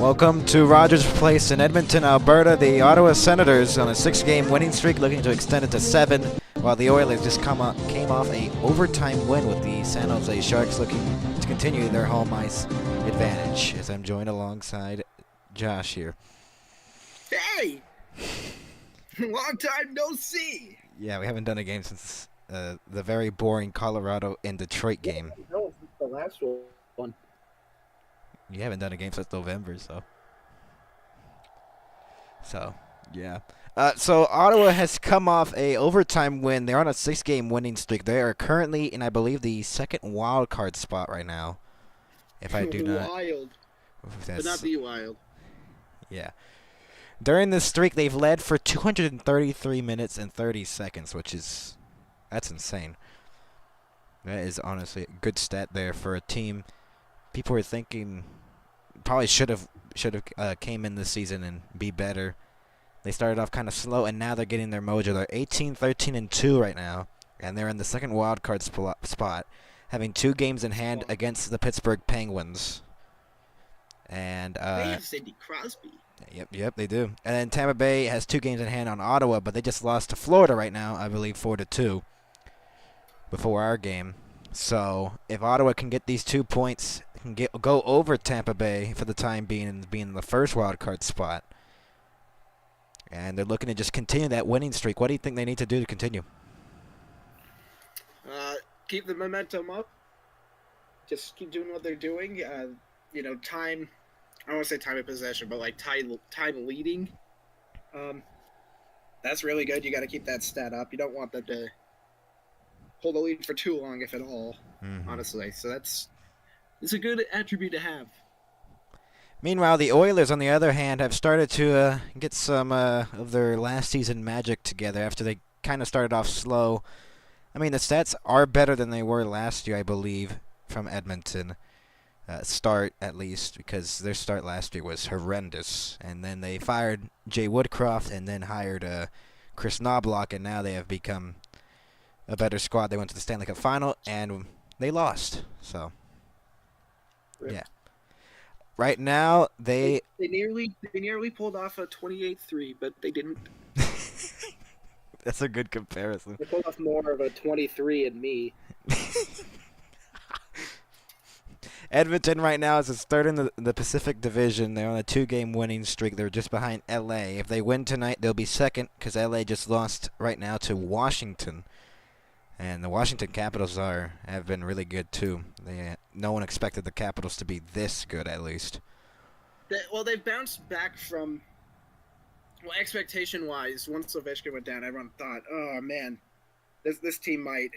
Welcome to Rogers Place in Edmonton, Alberta. The Ottawa Senators on a 6-game winning streak, looking to extend it to 7, while the Oilers just came off a overtime win with the San Jose Sharks, looking to continue their home ice advantage. As I'm joined alongside Josh here. Hey! Long time no see! Yeah, we haven't done a game since the very boring Colorado and Detroit game. No, it's the last one. You haven't done a game since November, so yeah. So Ottawa has come off a overtime win. They're on a 6-game winning streak. They are currently in, I believe, the second wild card spot right now. If I do not. Wild. But not be wild. Yeah. During this streak, they've led for 233 minutes and 30 seconds, that's insane. That is honestly a good stat there for a team. People were thinking probably should have came in this season and be better. They started off kind of slow, and now they're getting their mojo. They're 18-13-2 right now, and they're in the second wild card spot, having 2 games in hand against the Pittsburgh Penguins. And they have Sidney Crosby. Yep, they do. And then Tampa Bay has 2 games in hand on Ottawa, but they just lost to Florida right now, I believe 4-2 before our game. So if Ottawa can get these 2 points, can go over Tampa Bay for the time being and being in the first wild card spot. And they're looking to just continue that winning streak. What do you think they need to do to continue? Keep the momentum up. Just keep doing what they're doing. Time. I don't want to say time of possession, but like time leading. That's really good. You got to keep that stat up. You don't want them to hold the lead for too long, if at all. Honestly, so it's a good attribute to have. Meanwhile, the Oilers, on the other hand, have started to get some of their last season magic together after they kind of started off slow. I mean, the stats are better than they were last year, I believe, from Edmonton. Start, at least, because their start last year was horrendous. And then they fired Jay Woodcroft and then hired Chris Knobloch, and now they have become a better squad. They went to the Stanley Cup Final, and they lost. So, yeah. Right now, they nearly pulled off a 28-3, but they didn't. That's a good comparison. They pulled off more of a 23 and me. Edmonton right now is third in the Pacific Division. They're on a 2-game winning streak. They're just behind LA. If they win tonight, they'll be second because LA just lost right now to Washington. And the Washington Capitals have been really good too. No one expected the Capitals to be this good, at least. They've bounced back from. Well, expectation-wise, once Ovechkin went down, everyone thought, "Oh man, this team might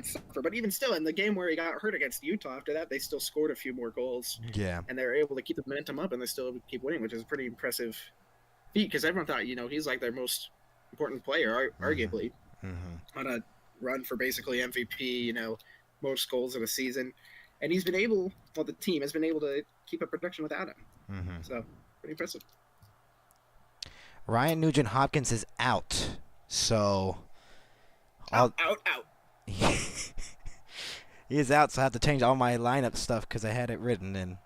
suffer." But even still, in the game where he got hurt against Utah, after that, they still scored a few more goals. Yeah, and they were able to keep the momentum up, and they still keep winning, which is a pretty impressive feat. Because everyone thought, he's like their most important player, arguably, on a run for basically MVP, most goals in a season. And he's been able, the team has been able to keep up production without him. So, pretty impressive. Ryan Nugent-Hopkins is out. So, out. He is out, so I have to change all my lineup stuff because I had it written, and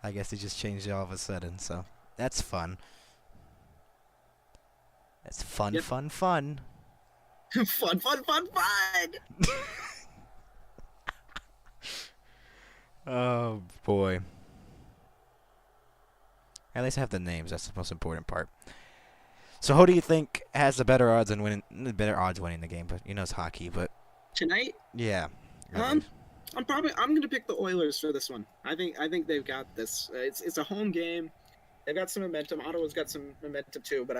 I guess he just changed it all of a sudden. So, that's fun. That's fun, yep. fun. Fun. Oh, boy. At least I have the names. That's the most important part. So who do you think has the better odds winning the game? But it's hockey. But tonight? Yeah. I'm going to pick the Oilers for this one. I think they've got this. It's a home game. They've got some momentum. Ottawa's got some momentum too, but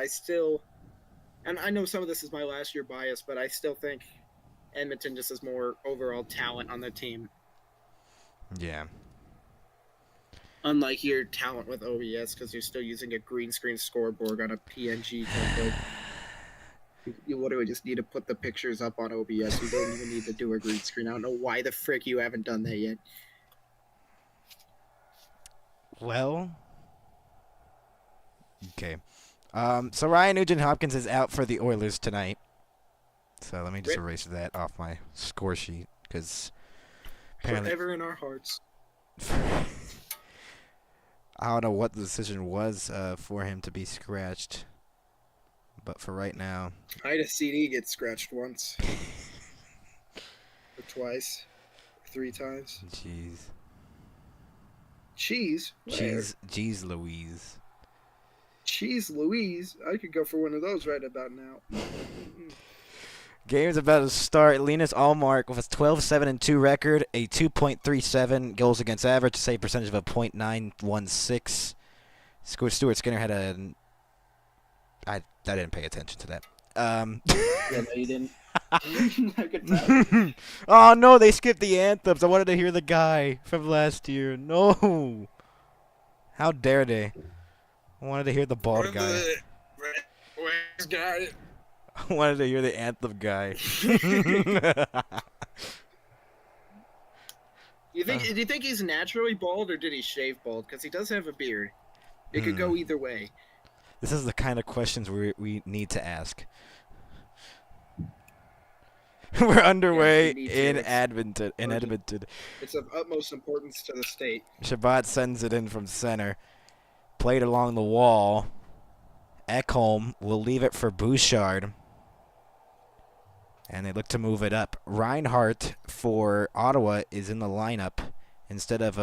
and I know some of this is my last year bias, but I still think Edmonton just has more overall talent on their team. Yeah. Unlike your talent with OBS, because you're still using a green screen scoreboard on a PNG template. You literally just need to put the pictures up on OBS. You don't even need to do a green screen. I don't know why the frick you haven't done that yet. Well, okay. So Ryan Nugent-Hopkins is out for the Oilers tonight. So let me just erase that off my score sheet because forever in our hearts. I don't know what the decision was for him to be scratched. But for right now. I had a CD get scratched once. Or twice. Or 3 times. Jeez. Cheese? Jeez Louise. Cheese Louise? I could go for one of those right about now. Game's about to start. Linus Allmark with a 12-7-2 record, a 2.37 goals against average, save percentage of a .916. Stuart Skinner had a... I didn't pay attention to that. Yeah, no, you didn't. I could tell. Oh, no, they skipped the anthems. I wanted to hear the guy from last year. No. How dare they? I wanted to hear the bald guy. I wanted to hear the anthem guy. Do you think he's naturally bald or did he shave bald? Because he does have a beard. It could go either way. This is the kind of questions we need to ask. We're underway in Edmonton. It's of utmost importance to the state. Shabbat sends it in from center. Played along the wall. Ekholm will leave it for Bouchard. And they look to move it up. Reinhardt for Ottawa is in the lineup instead of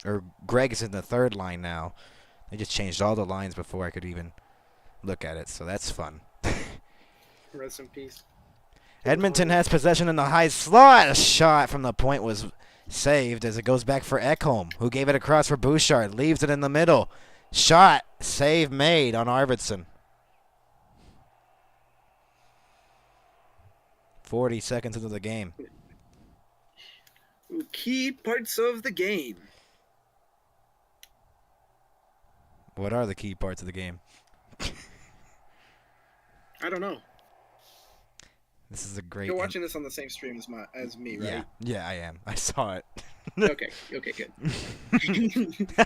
or Greg is in the third line now. They just changed all the lines before I could even look at it, so that's fun. Rest in peace. Edmonton has possession in the high slot. A shot from the point was saved as it goes back for Ekholm, who gave it across for Bouchard. Leaves it in the middle. Shot. Save made on Arvidsson. 40 seconds into the game. Key parts of the game. What are the key parts of the game? I don't know. This is a great... You're watching this on the same stream as me, right? Yeah, I am. I saw it. Okay, good.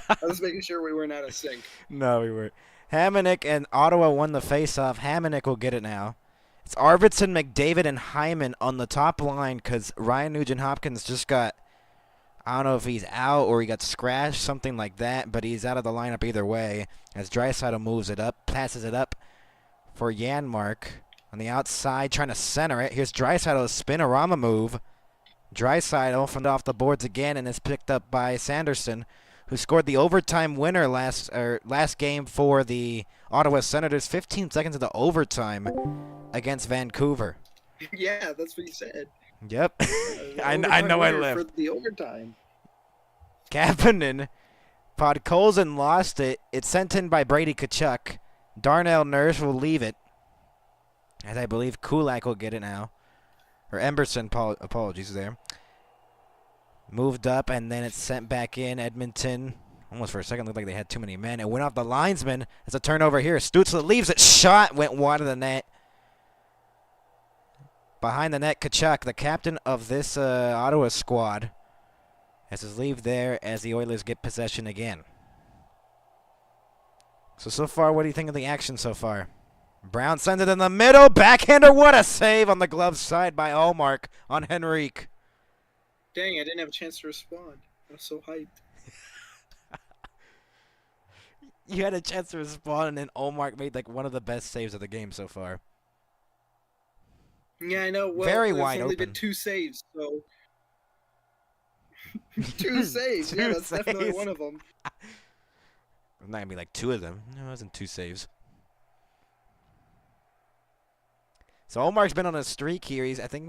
I was making sure we weren't out of sync. No, we weren't. Hamonic and Ottawa won the face-off. Hamonic will get it now. It's Arvidsson, McDavid, and Hyman on the top line because Ryan Nugent-Hopkins just got... I don't know if he's out or he got scratched, something like that, but he's out of the lineup either way as Draisaitl moves it up, passes it up for Janmark on the outside, trying to center it. Here's Draisaitl, a spinorama move. Draisaitl from off the boards again, and is picked up by Sanderson, who scored the overtime winner last game for the Ottawa Senators, 15 seconds into overtime against Vancouver. Yeah, that's what he said. Yep. I know I left. For the overtime. Kapanen. Podkolzin lost it. It's sent in by Brady Tkachuk. Darnell Nurse will leave it. As I believe Kulak will get it now. Or Emberson, apologies there. Moved up, and then it's sent back in. Edmonton, almost for a second, looked like they had too many men. It went off the linesman. It's a turnover here. Stützle leaves it. Shot went wide of the net. Behind the net, Tkachuk, the captain of this Ottawa squad, has his leave there as the Oilers get possession again. So far, what do you think of the action so far? Brown sends it in the middle. Backhander, what a save on the glove side by Allmark on Henrique. Dang, I didn't have a chance to respond. I was so hyped. You had a chance to respond, and then Allmark made like one of the best saves of the game so far. Yeah, I know. Well, very wide only open. Been 2 saves, so 2 saves. Yeah, that's saves. definitely one of them. Not gonna be like 2 of them. No, it wasn't 2 saves. So Allmark's been on a streak here. I think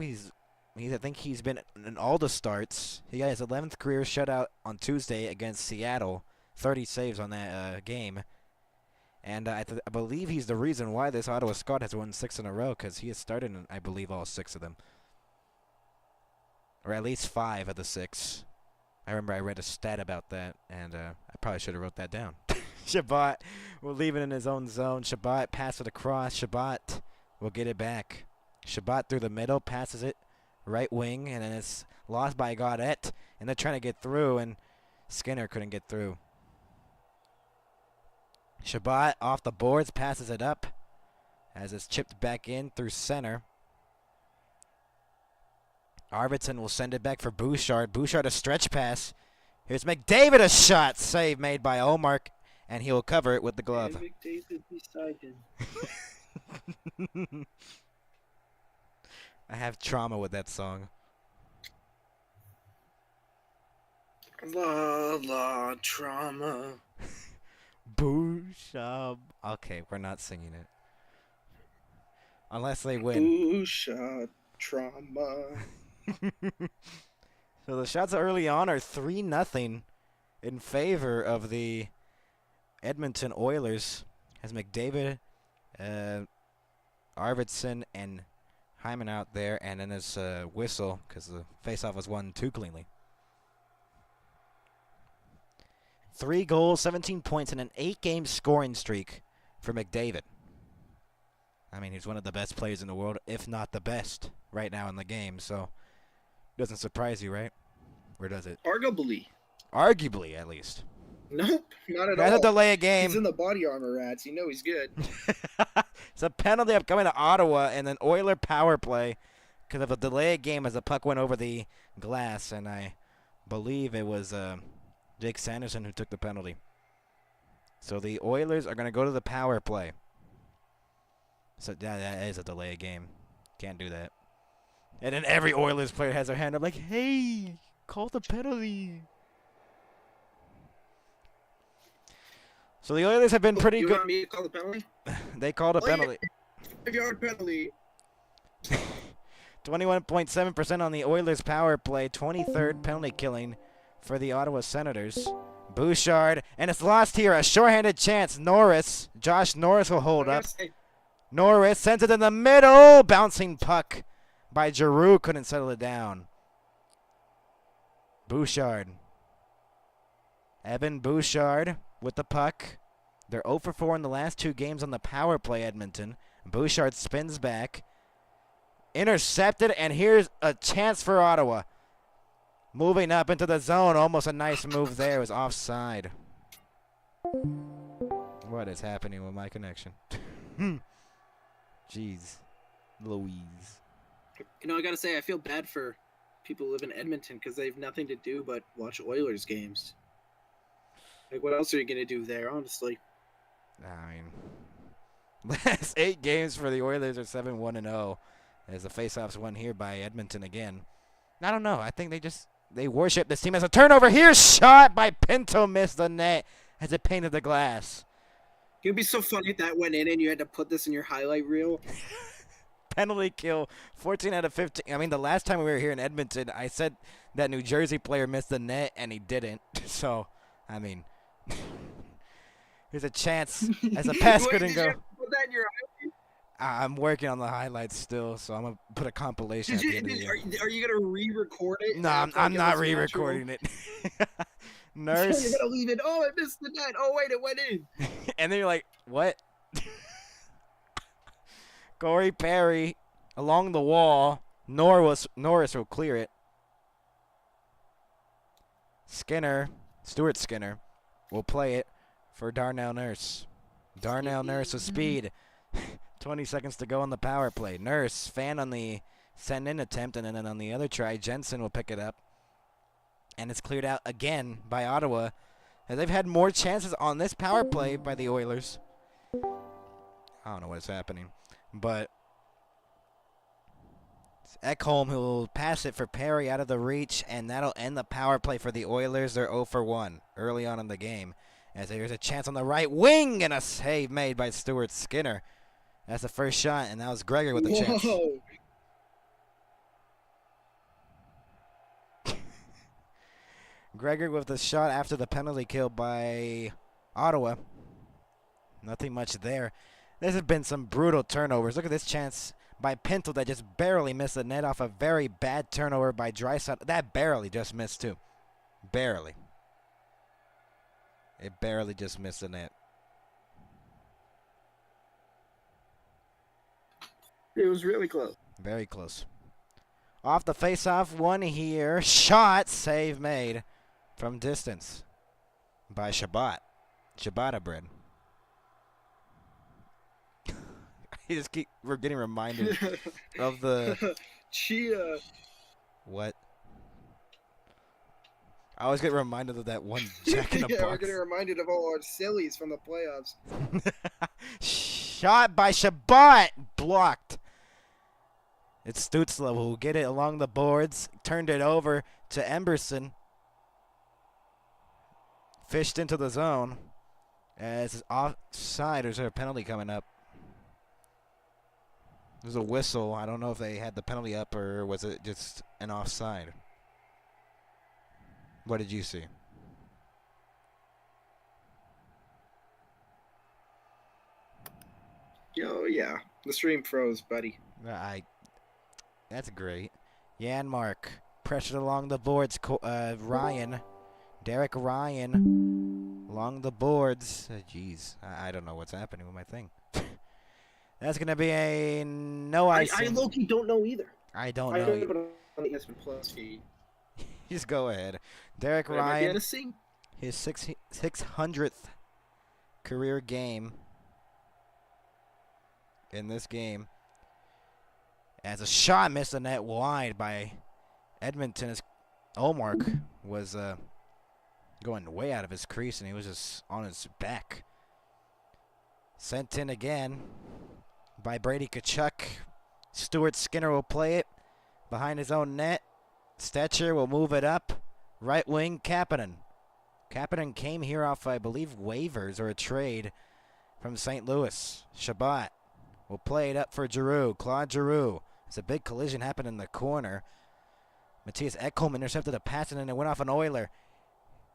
he's been in all the starts. He got his 11th career shutout on Tuesday against Seattle. 30 saves on that game. And I believe he's the reason why this Ottawa squad has won 6 in a row, because he has started in, I believe, all 6 of them. Or at least 5 of the 6. I remember I read a stat about that, and I probably should have wrote that down. Shabbat will leave it in his own zone. Shabbat pass it across. Shabbat will get it back. Shabbat through the middle, passes it right wing, and then it's lost by Gaudette. And they're trying to get through, and Skinner couldn't get through. Shabbat off the boards, passes it up as it's chipped back in through center. Arvidsson will send it back for Bouchard. Bouchard a stretch pass. Here's McDavid, a shot. Save made by Omar, and he'll cover it with the glove. And McDavid beside him. I have trauma with that song. La la trauma. Boo-shab. Okay, we're not singing it. Unless they win. Boo-shot trauma. So the shots early on are 3-0 in favor of the Edmonton Oilers. As McDavid, Arvidsson, and Hyman out there, and then there's a whistle because the faceoff was won too cleanly. 3 goals, 17 points, and an 8-game scoring streak for McDavid. I mean, he's one of the best players in the world, if not the best, right now in the game. So, doesn't surprise you, right? Or does it? Arguably. Arguably, at least. Nope, not at all. Got to delay a game. He's in the body armor, rats. You know he's good. It's a penalty upcoming to Ottawa, and an Oiler power play because of a delay of game as the puck went over the glass, and I believe it was Jake Sanderson who took the penalty. So the Oilers are going to go to the power play. So that is a delay of game. Can't do that. And then every Oilers player has their hand up like, hey, call the penalty. So the Oilers have been pretty you good. Want me to call the penalty? They called a penalty. 5-yard penalty. 21.7% on the Oilers power play. 23rd penalty killing for the Ottawa Senators. Bouchard, and it's lost here. A shorthanded chance. Josh Norris will hold up. Norris sends it in the middle. Bouncing puck by Giroux. Couldn't settle it down. Bouchard. Evan Bouchard with the puck. They're 0 for 4 in the last 2 games on the power play, Edmonton. Bouchard spins back. Intercepted, and here's a chance for Ottawa. Moving up into the zone. Almost a nice move there. It was offside. What is happening with my connection? Jeez. Louise. You know, I gotta say, I feel bad for people who live in Edmonton because they have nothing to do but watch Oilers games. Like, what else are you gonna do there, honestly? I mean, last 8 games for the Oilers are 7-1-0. As the faceoffs won here by Edmonton again. I don't know. I think they worship this team as a turnover. Here's shot by Pinto, missed the net as it painted the glass. It would be so funny if that went in and you had to put this in your highlight reel. Penalty kill, 14 out of 15. I mean, the last time we were here in Edmonton, I said that New Jersey player missed the net, and he didn't. So, I mean, there's a chance as a pass couldn't go. Put that in your highlight? I'm working on the highlights still, so I'm going to put a compilation at the end of the year. Are you going to re-record it? No, I'm not re-recording it. Nurse. You're going to leave it. Oh, I missed the net. Oh, wait, it went in. And then you're like, what? Corey Perry along the wall. Norris will clear it. Stuart Skinner, will play it for Darnell Nurse. Darnell Nurse with speed. 20 seconds to go on the power play. Nurse, fan on the send-in attempt, and then on the other try, Jensen will pick it up. And it's cleared out again by Ottawa. And they've had more chances on this power play by the Oilers. I don't know what's happening. But it's Ekholm who will pass it for Perry out of the reach, and that'll end the power play for the Oilers. They're 0 for 1 early on in the game. As there's a chance on the right wing, and a save made by Stuart Skinner. That's the first shot, and that was Gregor with the chance. Gregor with the shot after the penalty kill by Ottawa. Nothing much there. There have been some brutal turnovers. Look at this chance by Pinto that just barely missed the net off a very bad turnover by Draisaitl. That barely just missed, too. Barely. It barely just missed the net. It was really close. Very close. Off the face-off, one here. Shot, save made from distance by Shabbat. Ciabatta bread. We're getting reminded of the Chia. What? I always get reminded of that one Jack in the Yeah, we're Box. getting reminded of all our sillies from the playoffs. Shot by Shabbat, blocked. It's Stutzla who will get it along the boards, turned it over to Emberson. Fished into the zone. As it's offside, or is there a penalty coming up? There's a whistle. I don't know if they had the penalty up or was it just an offside. What did you see? Yo, yeah. The stream froze, buddy. That's great. Janmark pressured along the boards. Derek Ryan along the boards. Jeez, I don't know what's happening with my thing. That's going to be a no icing. I low-key don't know either. I don't I know. don't know on the ESPN Plus feed. Just go ahead. Derek But I might be able Ryan, to see. his 600th career game in this game. As a shot missed the net wide by Edmonton, as Olmark was going way out of his crease, and he was just on his back. Sent in again by Brady Tkachuk. Stuart Skinner will play it behind his own net. Stetcher will move it up. Right wing, Kapanen. Kapanen came here off, I believe, waivers or a trade from St. Louis. Shabbat will play it up for Giroux. Claude Giroux. There's a big collision happened in the corner. Matthias Ekholm intercepted a pass and it went off an Oiler.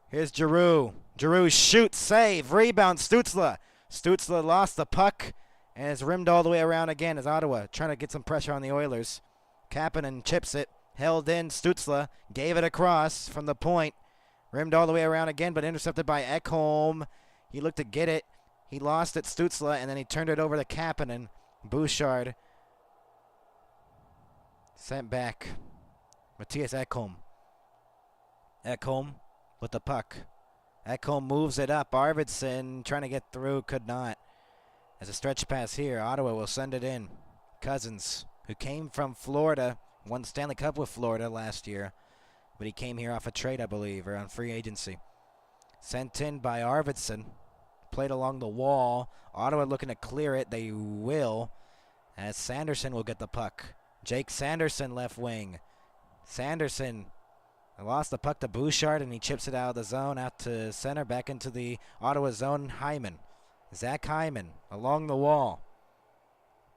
Here's Giroux. Giroux shoots, save, rebound, Stutzla. Stutzla lost the puck and is rimmed all the way around again as Ottawa trying to get some pressure on the Oilers. Kapanen chips it, held in. Stutzla gave it across from the point. Rimmed all the way around again, but intercepted by Ekholm. He looked to get it. He lost it, Stutzla, and then he turned it over to Kapanen. Bouchard sent back. Matthias Ekholm. Ekholm with the puck. Ekholm moves it up. Arvidsson trying to get through, could not. As a stretch pass here, Ottawa will send it in. Cousins, who came from Florida, won Stanley Cup with Florida last year, but he came here off a trade, I believe, or on free agency. Sent in by Arvidsson. Played along the wall. Ottawa looking to clear it. They will, as Sanderson will get the puck. Jake Sanderson, left wing. Sanderson lost the puck to Bouchard, and he chips it out of the zone, out to center, back into the Ottawa zone. Hyman. Zach Hyman along the wall.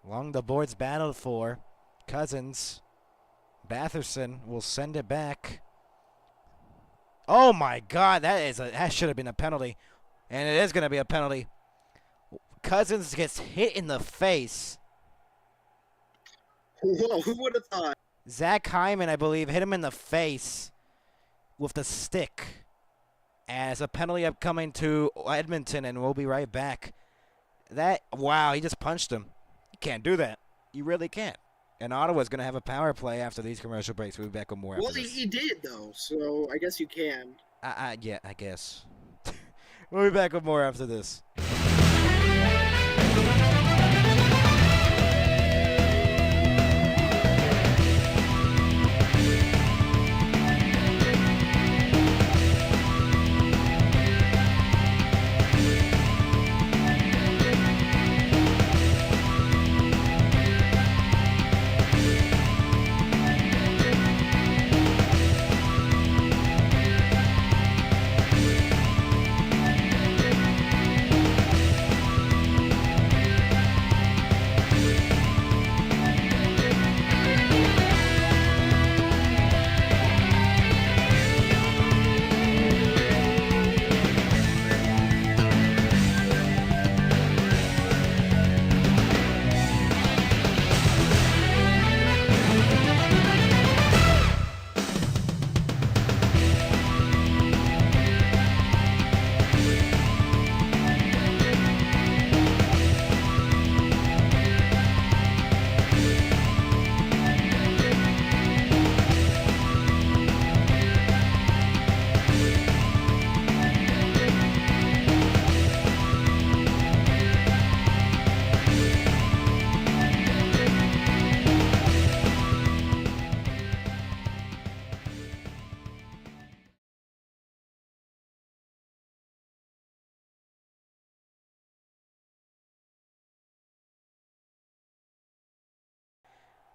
Along the boards battled for. Cousins. Batherson will send it back. Oh my God, that should have been a penalty. And it is going to be a penalty. Cousins gets hit in the face. Whoa, who would have thought? Zach Hyman, I believe, hit him in the face with the stick. As a penalty upcoming to Edmonton, and we'll be right back. Wow, he just punched him. You can't do that. You really can't. And Ottawa's going to have a power play after these commercial breaks. We'll be back with more after this. Well, he did, though, so I guess you can. Yeah, I guess. We'll be back with more after this.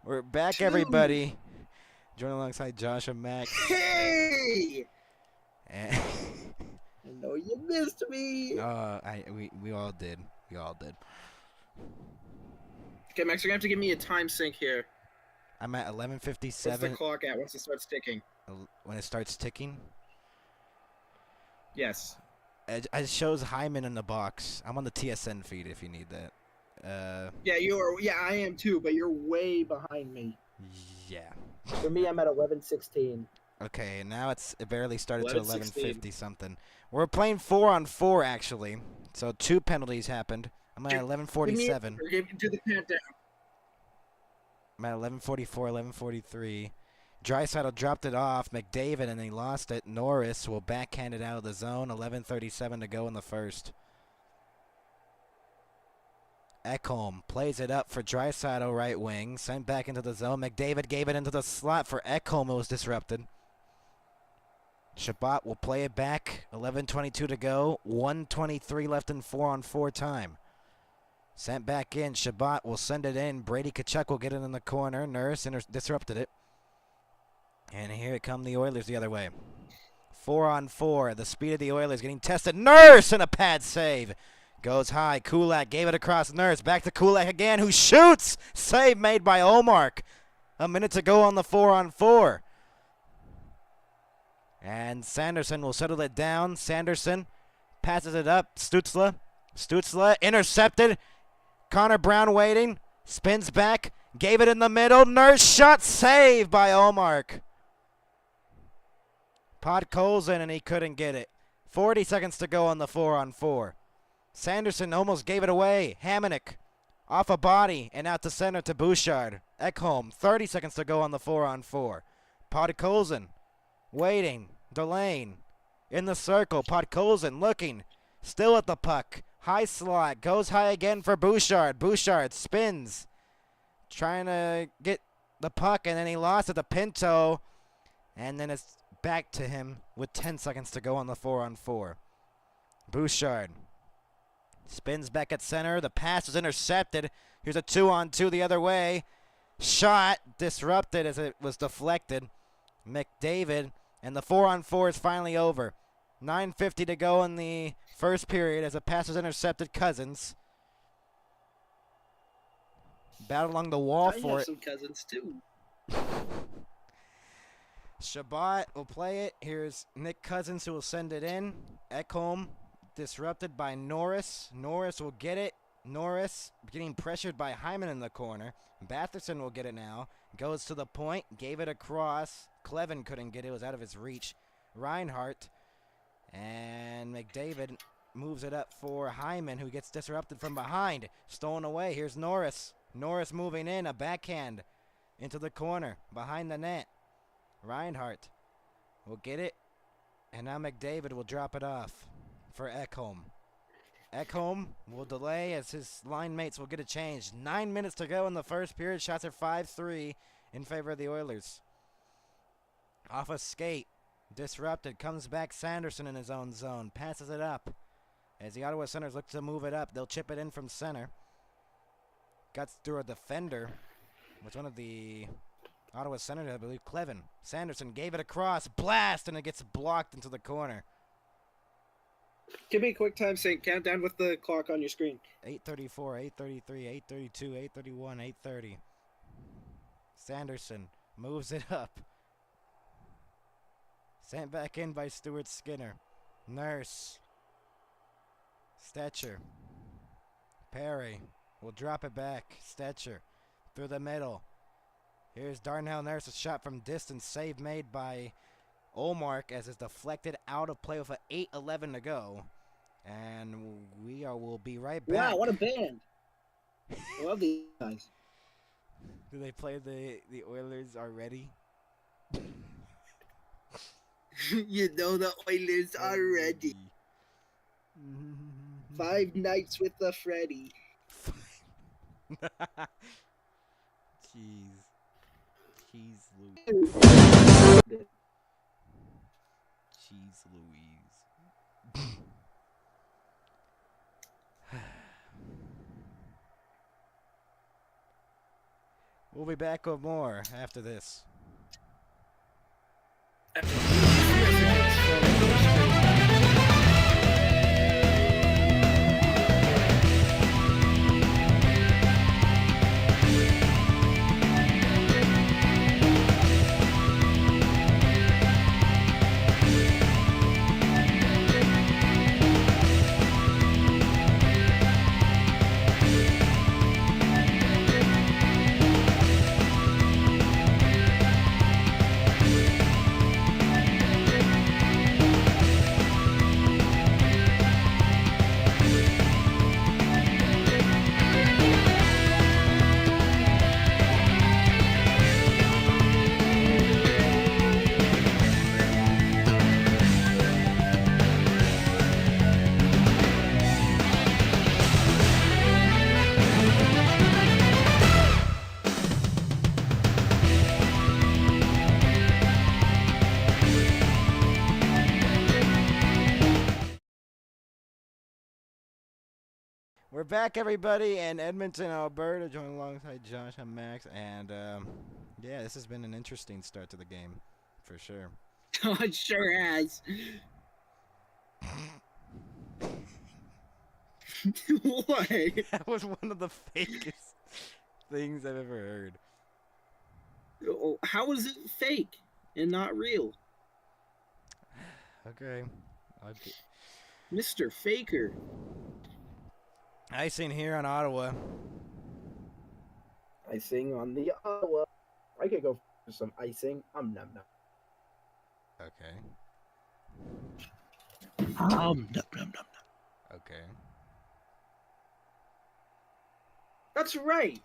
We're back, 2. everybody. Joining alongside Josh and Max. Hey! And I know you missed me. we all did. We all did. Okay, Max, you're gonna have to give me a time sync here. I'm at What's the 11:57. clock at once it starts ticking? When it starts ticking, Yes. it shows Hyman in the box. I'm on the TSN feed if you need that. Yeah, you are. Yeah, I am too, but you're way behind me. Yeah. For me, I'm at 11:16. Okay, now it barely started to 11:16. 11:50 something. We're playing 4-on-4 actually, so 2 penalties happened. I'm at 11:47. Do the countdown. I'm at 11:44, 11:43. Draisaitl dropped it off. McDavid, and he lost it. Norris will backhand it out of the zone. 11:37 to go in the first. Ekholm plays it up for Draisaitl, right wing. Sent back into the zone. McDavid gave it into the slot for Ekholm. It was disrupted. Shabbat will play it back. 11:22 to go. 1:23 left in 4-on-4 time. Sent back in. Shabbat will send it in. Brady Tkachuk will get it in the corner. Nurse disrupted it. And here come the Oilers the other way. 4-on-4. The speed of the Oilers getting tested. Nurse and a pad save. Goes high. Kulak gave it across Nurse. Back to Kulak again, who shoots. Save made by Ullmark. A minute to go on the 4-on-4. And Sanderson will settle it down. Sanderson passes it up. Stützle. Stützle intercepted. Connor Brown waiting. Spins back. Gave it in the middle. Nurse shot. Save by Ullmark. Podkolzin, and he couldn't get it. 40 seconds to go on the 4-on-4. Sanderson almost gave it away. Hamonic off a body and out to center to Bouchard. Ekholm, 30 seconds to go on the 4-on-4. Podkolzin waiting, delaying. In the circle, Podkolzin looking, still at the puck. High slot, goes high again for Bouchard. Bouchard spins, trying to get the puck, and then he lost it to Pinto. And then it's back to him with 10 seconds to go on the 4-on-4. Bouchard spins back at center. The pass is intercepted. Here's a 2-on-2 the other way. Shot disrupted as it was deflected. McDavid, and the 4-on-4 is finally over. 9:50 to go in the first period as a pass is intercepted. Cousins battled along the wall I for have it. some cousins too. Shabbat will play it. Here's Nick Cousins who will send it in. Ekholm disrupted by Norris. Norris will get it. Norris getting pressured by Hyman in the corner. Batherson will get it now. Goes to the point. Gave it across. Clevin couldn't get it. It was out of his reach. Reinhart. And McDavid moves it up for Hyman, who gets disrupted from behind. Stolen away. Here's Norris. Norris moving in. A backhand into the corner. Behind the net. Reinhart will get it. And now McDavid will drop it off for Ekholm. Ekholm will delay as his line mates will get a change. 9 minutes to go in the first period. Shots are 5-3 in favor of the Oilers. Off a skate. Disrupted. Comes back Sanderson in his own zone. Passes it up. As the Ottawa Senators look to move it up, they'll chip it in from center. Guts through a defender. With one of the Ottawa Senators, I believe, Clevin. Sanderson gave it across. Blast! And it gets blocked into the corner. Give me a quick time sync. Countdown with the clock on your screen. 8:34, 8:33, 8:32, 8:31, 8:30. Sanderson moves it up. Sent back in by Stuart Skinner. Nurse. Stetcher. Perry will drop it back. Stetcher through the middle. Here's Darnell Nurse, a shot from distance. Save made by Ullmark as it's deflected out of play with a 8:11 to go. And we'll be right back. Wow, what a band! I love these guys. Do they play the Oilers already? You know the Oilers are ready. 5 nights with the Freddy. Jeez. Jeez Louise. Jeez Louise. We'll be back with more after this. We're back, everybody, in Edmonton, Alberta, joined alongside Josh and Max, and yeah, this has been an interesting start to the game, for sure. Oh, it sure has. What? That was one of the fakest things I've ever heard. How is it fake and not real? Okay. Mr. Faker. Icing here on Ottawa. Icing on the Ottawa. I could go for some icing. Num num. Okay. Num num num. Okay. That's right.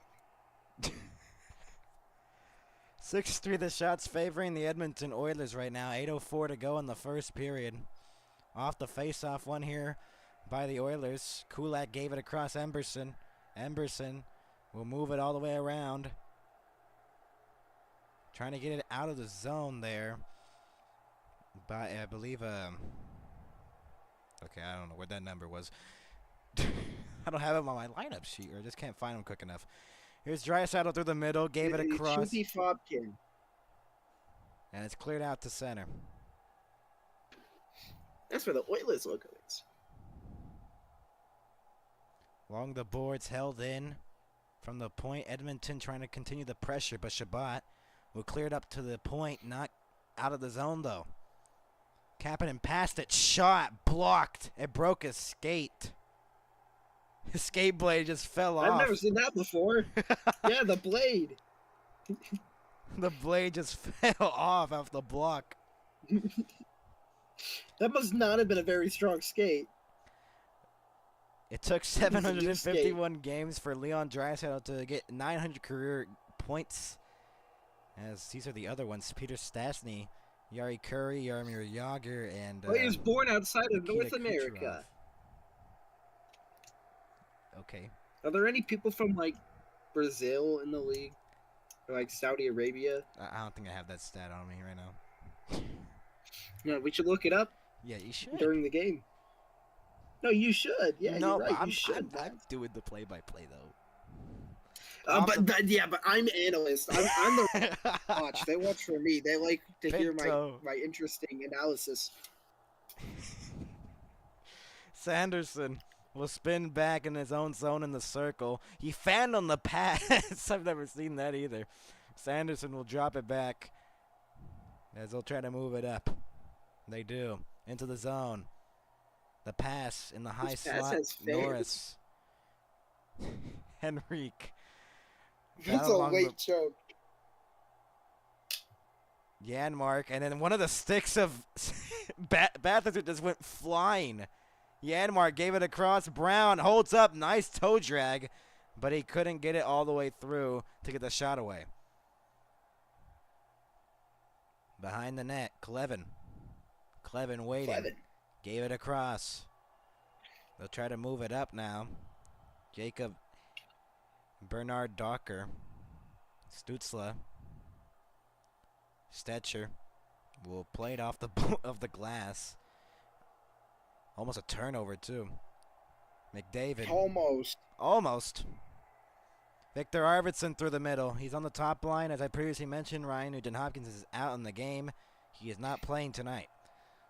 6-3 the shots favoring the Edmonton Oilers right now. 8:04 to go in the first period. Off the face-off one here by the Oilers. Kulak gave it across Emberson. Emberson will move it all the way around. Trying to get it out of the zone there. By, I believe, okay, I don't know where that number was. I don't have him on my lineup sheet, or I just can't find him quick enough. Here's Draisaitl through the middle, gave it across. It should be Fobkin. And it's cleared out to center. That's where the Oilers logo is. Along the boards, held in from the point. Edmonton trying to continue the pressure, but Shabbat will clear it up to the point, not out of the zone though. Kapanen passed it, shot, blocked. It broke his skate. His skate blade just fell off. I've never seen that before. Yeah, the blade. The blade just fell off the block. That must not have been a very strong skate. It took 751 games for Leon Draisaitl to get 900 career points. As these are the other ones: Peter Stastny, Yari Curry, Yarmir Yager, and Well, he was born outside of Nikita North America. Kucherov. Okay. Are there any people from like Brazil in the league, or like Saudi Arabia? I don't think I have that stat on me right now. No, we should look it up. Yeah, you should. During the game. No, you should. Yeah, no, you're right. I'm, You should. I'm doing the play-by-play though. But I'm analyst. I'm the watch. They watch for me. They like to hear my interesting analysis. Sanderson will spin back in his own zone in the circle. He fanned on the pass. I've never seen that either. Sanderson will drop it back as they'll try to move it up. They do. Into the zone. The pass in the high slot. Norris. Henrique. That's a late choke. Janmark. And then one of the sticks of Bathurst just went flying. Janmark gave it across. Brown holds up. Nice toe drag. But he couldn't get it all the way through to get the shot away. Behind the net, Clevin. Clevin waiting. Gave it across. They'll try to move it up now. Jacob Bernard Docker. Stutzla. Stetcher will play it off the glass. Almost a turnover too. McDavid. Almost. Almost. Victor Arvidsson through the middle. He's on the top line. As I previously mentioned, Ryan Nugent-Hopkins is out in the game. He is not playing tonight.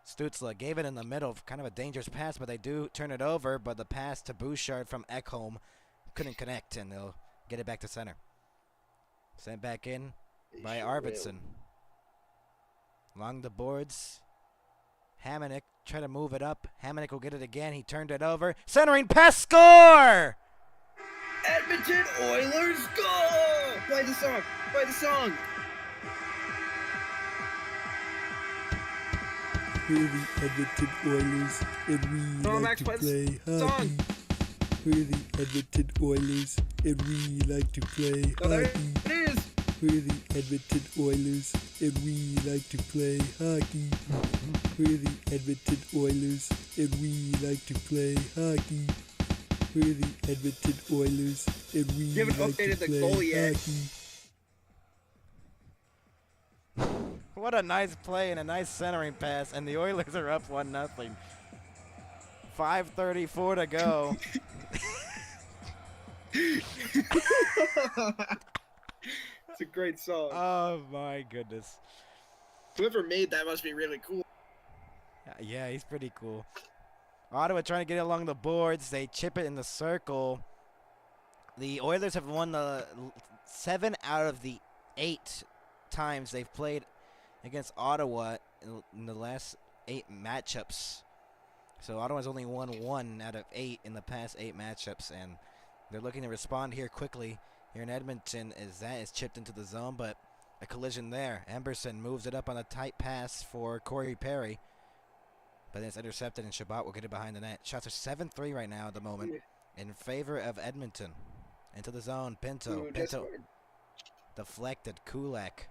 Stützle gave it in the middle, kind of a dangerous pass, but they do turn it over. But the pass to Bouchard from Ekholm couldn't connect, and they'll get it back to center. Sent back in by Arvidsson. Along the boards, Hamonic try to move it up. Hamonic will get it again. He turned it over. Centering pass, score! Edmonton Oilers goal! Play the song. Play the song. We're the Edmonton Oilers, and we Come on, like Max, to play play the song. hockey. We're the Edmonton Oilers, and we like to play Oh, there hockey. it is. We're the Edmonton Oilers, and we like to play hockey. We're the Edmonton Oilers, and we like to play hockey. We're the Edmonton Oilers, and we You haven't like to updated the play goal yet. hockey. What a nice play and a nice centering pass, and the Oilers are up 1-0. 5:34 to go. It's a great song. Oh my goodness. Whoever made that must be really cool. Yeah, he's pretty cool. Ottawa trying to get it along the boards. They chip it in the circle. The Oilers have won the 7 out of the 8 times they've played against Ottawa in the last 8 matchups. So Ottawa's only won 1 out of 8 in the past 8 matchups, and they're looking to respond here quickly here in Edmonton as that is chipped into the zone, but a collision there. Emberson moves it up on a tight pass for Corey Perry, but it's intercepted, and Shabbat will get it behind the net. Shots are 7-3 right now at the moment in favor of Edmonton. Into the zone, Pinto. Pinto deflected. Kulak.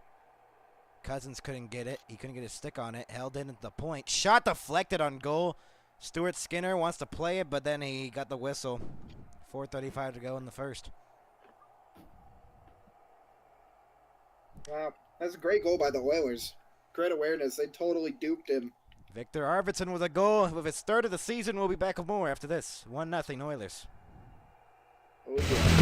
Cousins couldn't get it. He couldn't get his stick on it. Held in at the point. Shot deflected on goal. Stuart Skinner wants to play it, but then he got the whistle. 4:35 to go in the first. Wow, that's a great goal by the Oilers. Great awareness. They totally duped him. Victor Arvidsson with a goal. With his third of the season, we'll be back with more after this. 1-0 Oilers. Oh, yeah.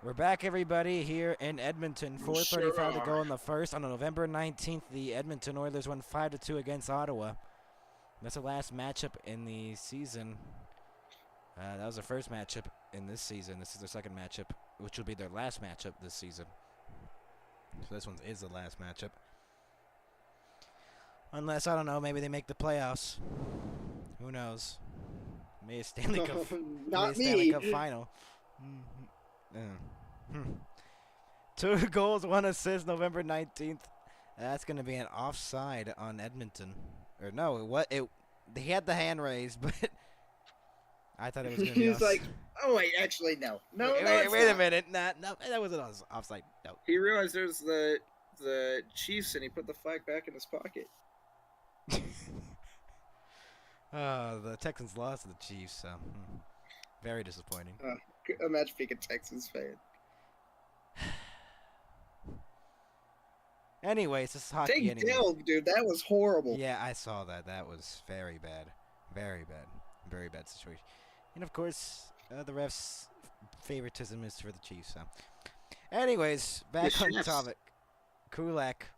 We're back, everybody, here in Edmonton. 4:35 to go are. in the first. On November 19th, the Edmonton Oilers won 5-2 against Ottawa. That's the last matchup in the season. That was their first matchup in this season. This is their second matchup, which will be their last matchup this season. So this one is the last matchup. Unless, I don't know, maybe they make the playoffs. Who knows? Maybe a Stanley Cup. Not maybe a Stanley me. Cup final. 2 goals, 1 assist, November 19th. That's going to be an offside on Edmonton. Or no, he had the hand raised, but I thought it was going to be He's like, oh wait, actually no, no, wait a minute, no, that wasn't offside. No. He realized there's the Chiefs, and he put the flag back in his pocket. The Texans lost to the Chiefs, so very disappointing. Imagine being a Texans fan. Anyways, this is hockey. Take anyway. Dell, dude. That was horrible. Yeah, I saw that. That was very bad. Very bad. Very bad situation. And, of course, the refs' favoritism is for the Chiefs. So. Anyways, back on topic. Kulak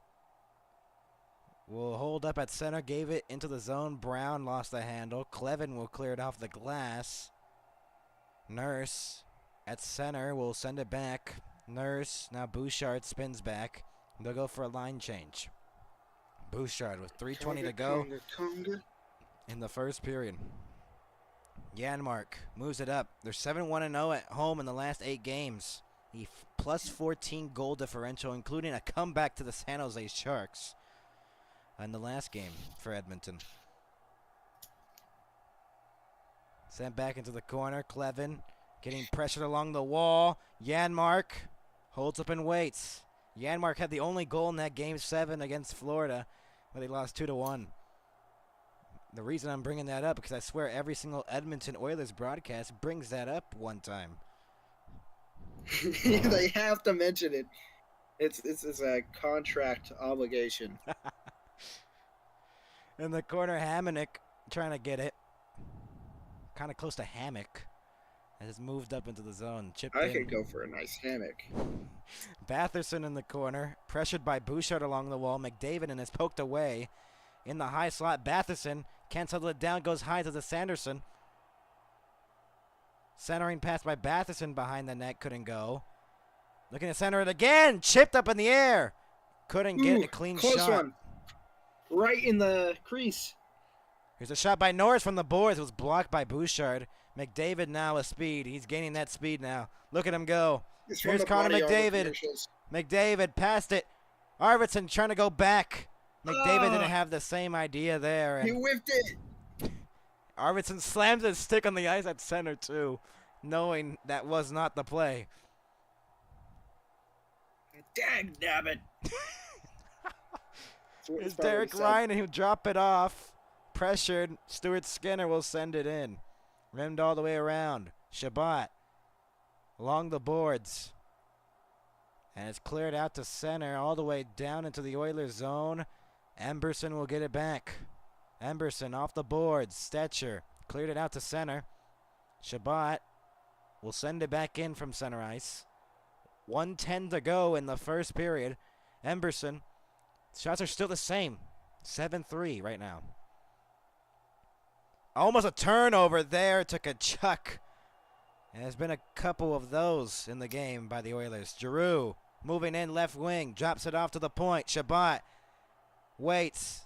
will hold up at center. Gave it into the zone. Brown lost the handle. Clevin will clear it off the glass. Nurse at center will send it back. Nurse. Now Bouchard spins back. They'll go for a line change. Bouchard with 3:20 to go in the first period. Janmark moves it up. They're 7-1-0 at home in the last 8 games. Plus 14 goal differential, including a comeback to the San Jose Sharks in the last game for Edmonton. Sent back into the corner. Clevin getting pressured along the wall. Janmark holds up and waits. Janmark had the only goal in that Game 7 against Florida, where they lost 2-1. The reason I'm bringing that up, because I swear every single Edmonton Oilers broadcast brings that up one time. They have to mention it. It's a contract obligation. In the corner, Hamonic trying to get it. Kind of close to Hammock. And has moved up into the zone. Chipped I in. could go for a nice hammock. Batherson in the corner. Pressured by Bouchard along the wall. McDavid and is poked away. In the high slot, Batherson can't settle it down. Goes high to the Sanderson. Centering pass by Batherson behind the net. Couldn't go. Looking to center it again. Chipped up in the air. Couldn't get a clean close shot. One. Right in the crease. Here's a shot by Norris from the boards. It was blocked by Bouchard. McDavid now with speed. He's gaining that speed now. Look at him go. Here's Connor McDavid. McDavid passed it. Arvidsson trying to go back. McDavid didn't have the same idea there. He whiffed it. Arvidsson slams his stick on the ice at center too, knowing that was not the play. Dag nabbit. It's Derek Ryan, and he'll drop it off. Pressured. Stuart Skinner will send it in. Rimmed all the way around. Shabbat along the boards. And it's cleared out to center all the way down into the Oilers zone. Emberson will get it back. Emberson off the boards. Stetcher cleared it out to center. Shabbat will send it back in from center ice. 1:10 to go in the first period. Emberson. Shots are still the same. 7-3 right now. Almost a turnover there to Kachuk. And there's been a couple of those in the game by the Oilers. Giroux moving in left wing. Drops it off to the point. Shabbat waits.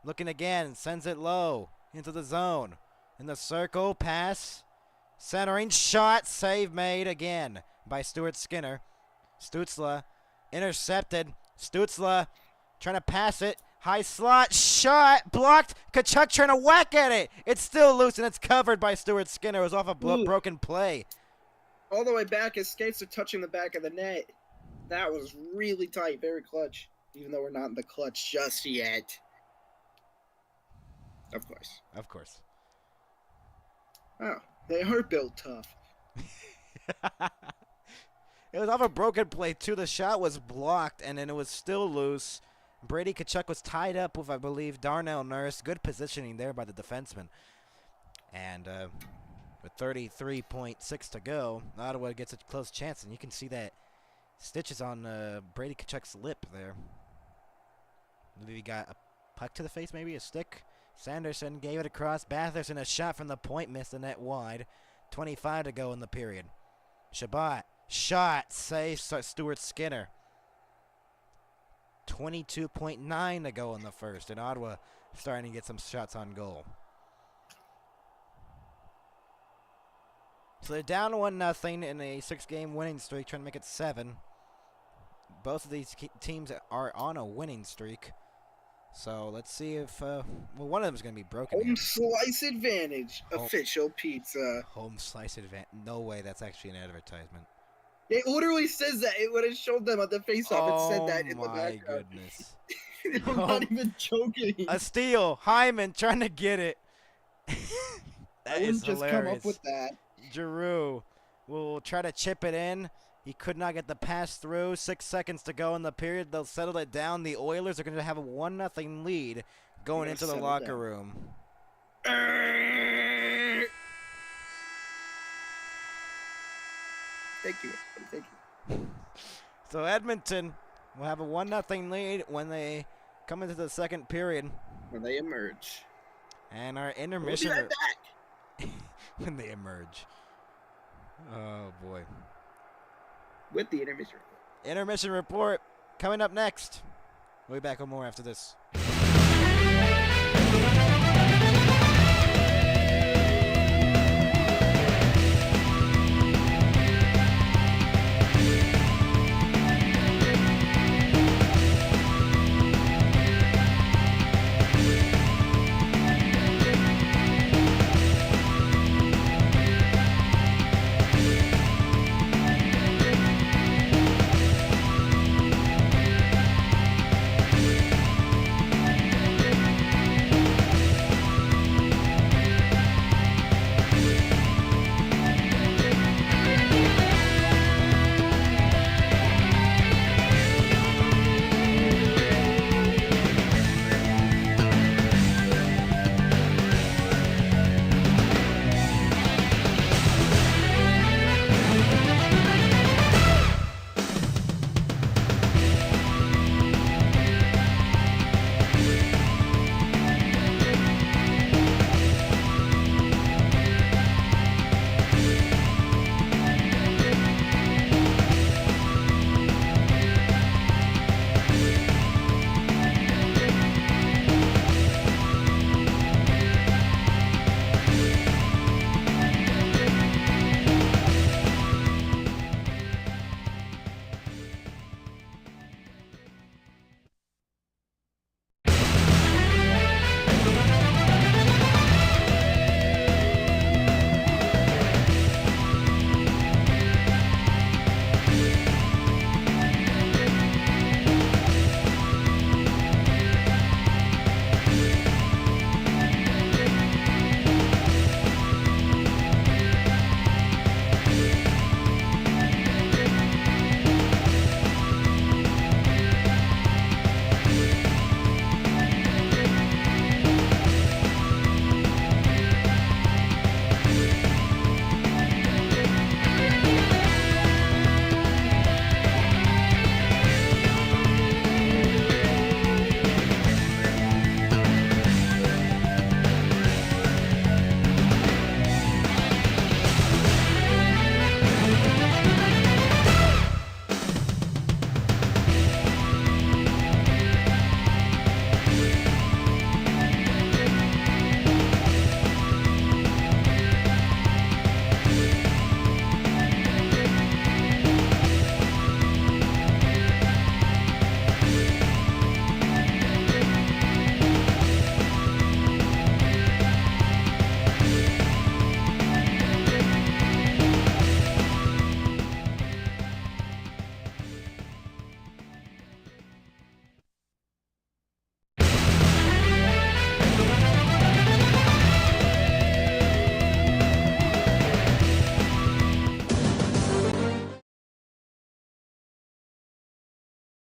Looking again. Sends it low into the zone. In the circle. Pass. Centering. Shot. Save made again by Stuart Skinner. Stützle intercepted. Stützle trying to pass it. High slot, shot, blocked. Kachuk trying to whack at it. It's still loose, and it's covered by Stuart Skinner. It was off a broken play. All the way back, his skates are touching the back of the net. That was really tight, very clutch. Even though we're not in the clutch just yet. Of course. Of course. Oh, they are built tough. It was off a broken play, too. The shot was blocked, and then it was still loose. Brady Kachuk was tied up with, I believe, Darnell Nurse. Good positioning there by the defenseman. And with 33.6 to go, Ottawa gets a close chance. And you can see that stitches on Brady Kachuk's lip there. Maybe he got a puck to the face, maybe a stick. Sanderson gave it across. Batherson, a shot from the point, missed the net wide. 25 to go in the period. Shabbat, shot, save Stuart Skinner. 22.9 to go in the first, and Ottawa starting to get some shots on goal. So they're down 1-0 in a 6-game winning streak, trying to make it 7. Both of these teams are on a winning streak. So let's see if one of them is going to be broken. Home slice advantage, official pizza. Home slice advantage. No way, that's actually an advertisement. It literally says that. It would have showed them at the face-off. It said that in the background. Oh, my goodness. I'm not even joking. A steal. Hyman trying to get it. That I is wouldn't just come up hilarious. with that. Giroux will try to chip it in. He could not get the pass through. 6 seconds to go in the period. They'll settle it down. The Oilers are going to have a 1-0 lead going into the locker room. Thank you. Thank you. So Edmonton will have a 1-0 lead when they come into the second period. When they emerge. And our We'll intermission. be right back. When they emerge. Oh, boy. With the intermission report. Intermission report coming up next. We'll be back with more after this.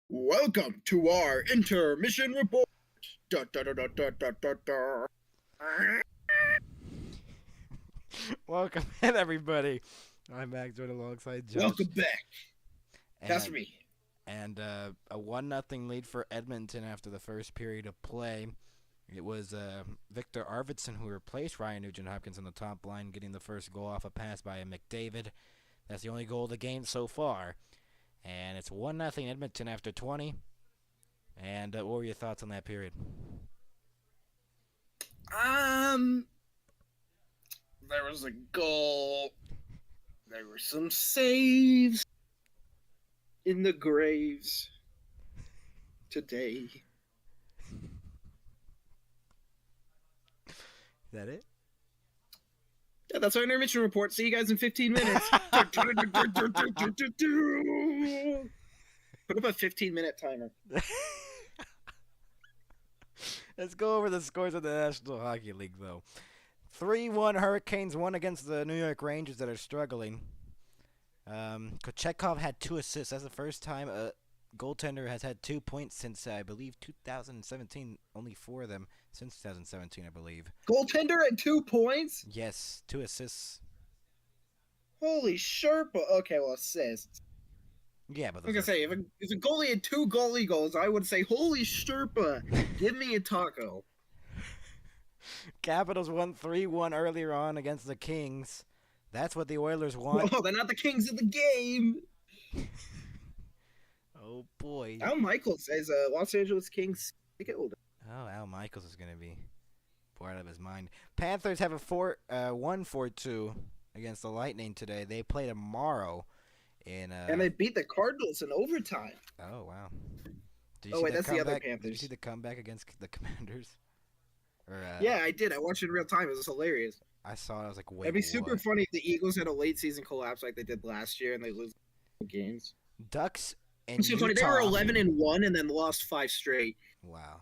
Welcome to our intermission report. Da, da, da, da, da, da, da, da. Welcome in, everybody. I'm back joined alongside Josh. Welcome back. That's me. And a 1-0 lead for Edmonton after the first period of play. It was Victor Arvidsson who replaced Ryan Nugent-Hopkins on the top line, getting the first goal off a pass by McDavid. That's the only goal of the game so far. And it's 1-0 Edmonton after 20. And what were your thoughts on that period? There was a goal. There were some saves in the graves today. Is that it? Yeah, that's our intermission report. See you guys in 15 minutes. Put up a 15-minute timer. Let's go over the scores of the National Hockey League, though. 3-1 Hurricanes won against the New York Rangers that are struggling. Kochetkov had 2 assists. That's the first time a goaltender has had 2 points since, I believe, 2017. Only 4 of them since 2017, I believe. Goaltender at 2 points? Yes, 2 assists. Holy Sherpa. Okay, well, assists. Yeah, but I was going to say, if a goalie had 2 goalie goals, I would say, holy Sherpa, give me a taco. Capitals won 3-1 earlier on against the Kings. That's what the Oilers want. Oh, they're not the kings of the game. Oh, boy. Al Michaels says Los Angeles Kings ticket holder. Oh, Al Michaels is going to be bored out of his mind. Panthers have a 1-4-2 against the Lightning today. They play tomorrow. And they beat the Cardinals in overtime. Oh, wow. That's the other Panthers. Did you see the comeback against the Commanders? Yeah, I did. I watched it in real time. It was hilarious. I saw it. I was like, wait, It'd be super funny if the Eagles had a late season collapse like they did last year and they lose games. Ducks and It's so funny. They were 11-1 and then lost 5 straight. Wow.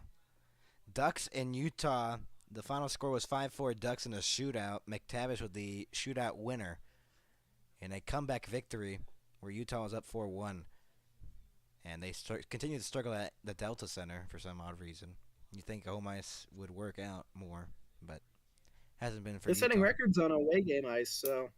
Ducks in Utah. The final score was 5-4 Ducks in a shootout. McTavish with the shootout winner in a comeback victory where Utah was up 4-1. And they continue to struggle at the Delta Center for some odd reason. You think home ice would work out more, but hasn't been for They're setting Utah. records on away game ice, so.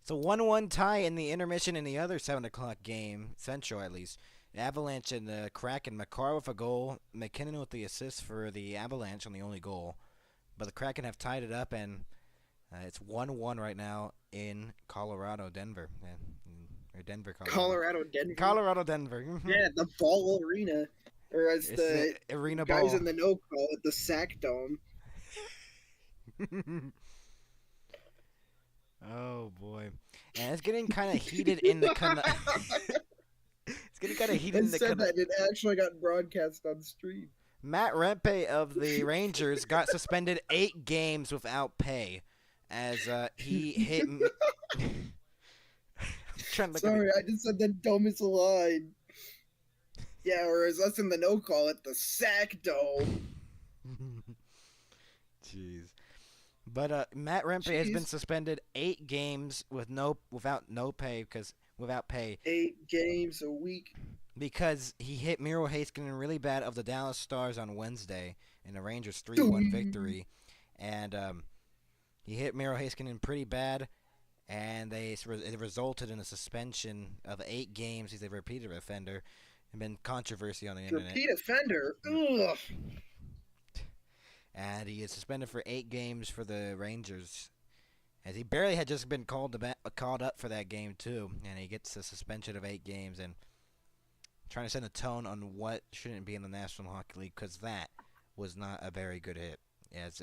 It's a 1-1 tie in the intermission in the other 7 o'clock game, Central at least. Avalanche and the Kraken. Makar with a goal. McKinnon with the assist for the Avalanche on the only goal. But the Kraken have tied it up, and it's 1-1 right now in Colorado, Denver. Or Denver, Colorado. Denver. Colorado, Denver. Yeah, the Ball Arena. Or as It's the Arena guys Ball. in the know call it, the Sack Dome. Oh, boy. And it's getting kind of heated in the It's getting kind of heated in the said that it actually got broadcast on stream. Matt Rempe of the Rangers got suspended 8 games without pay as he hit. Sorry, I just said the dumbest line. Yeah, or as us in the know call it, the Sack Dome. Jeez. But Matt Rempe has been suspended 8 games without pay. 8 games a week. Because he hit Miro Heiskanen really bad of the Dallas Stars on Wednesday in a Rangers 3-1 victory. And he hit Miro Heiskanen pretty bad, and it resulted in a suspension of 8 games. He's a repeat offender. And been controversy on the internet. Repeat offender? Ugh. And he is suspended for 8 games for the Rangers. As he barely had just been called up for that game, too. And he gets a suspension of 8 games. And trying to set a tone on what shouldn't be in the National Hockey League, because that was not a very good hit. As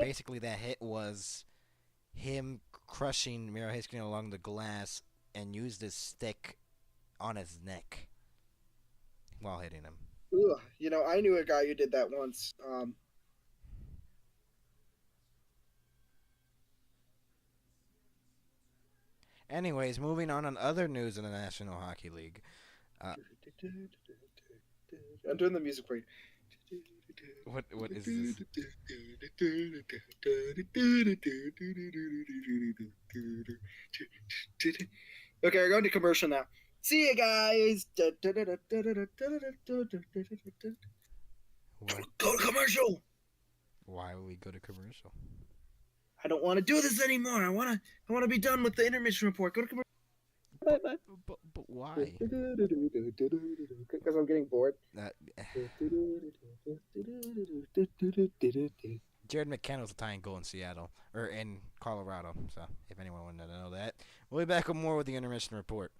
basically that hit was him crushing Miro Heiskanen along the glass and used his stick on his neck while hitting him. Ugh. You know, I knew a guy who did that once. Anyways, moving on other news in the National Hockey League. I'm doing the music for you. What is this? Okay, we're going to commercial now. See you guys. What? Go to commercial. Why would we go to commercial? I don't want to do this anymore. I want to be done with the intermission report. Go to commercial. But why? Because I'm getting bored. Jared McCann was tying goal in Seattle, or in Colorado. So, if anyone wanted to know that, we'll be back with more with the intermission report.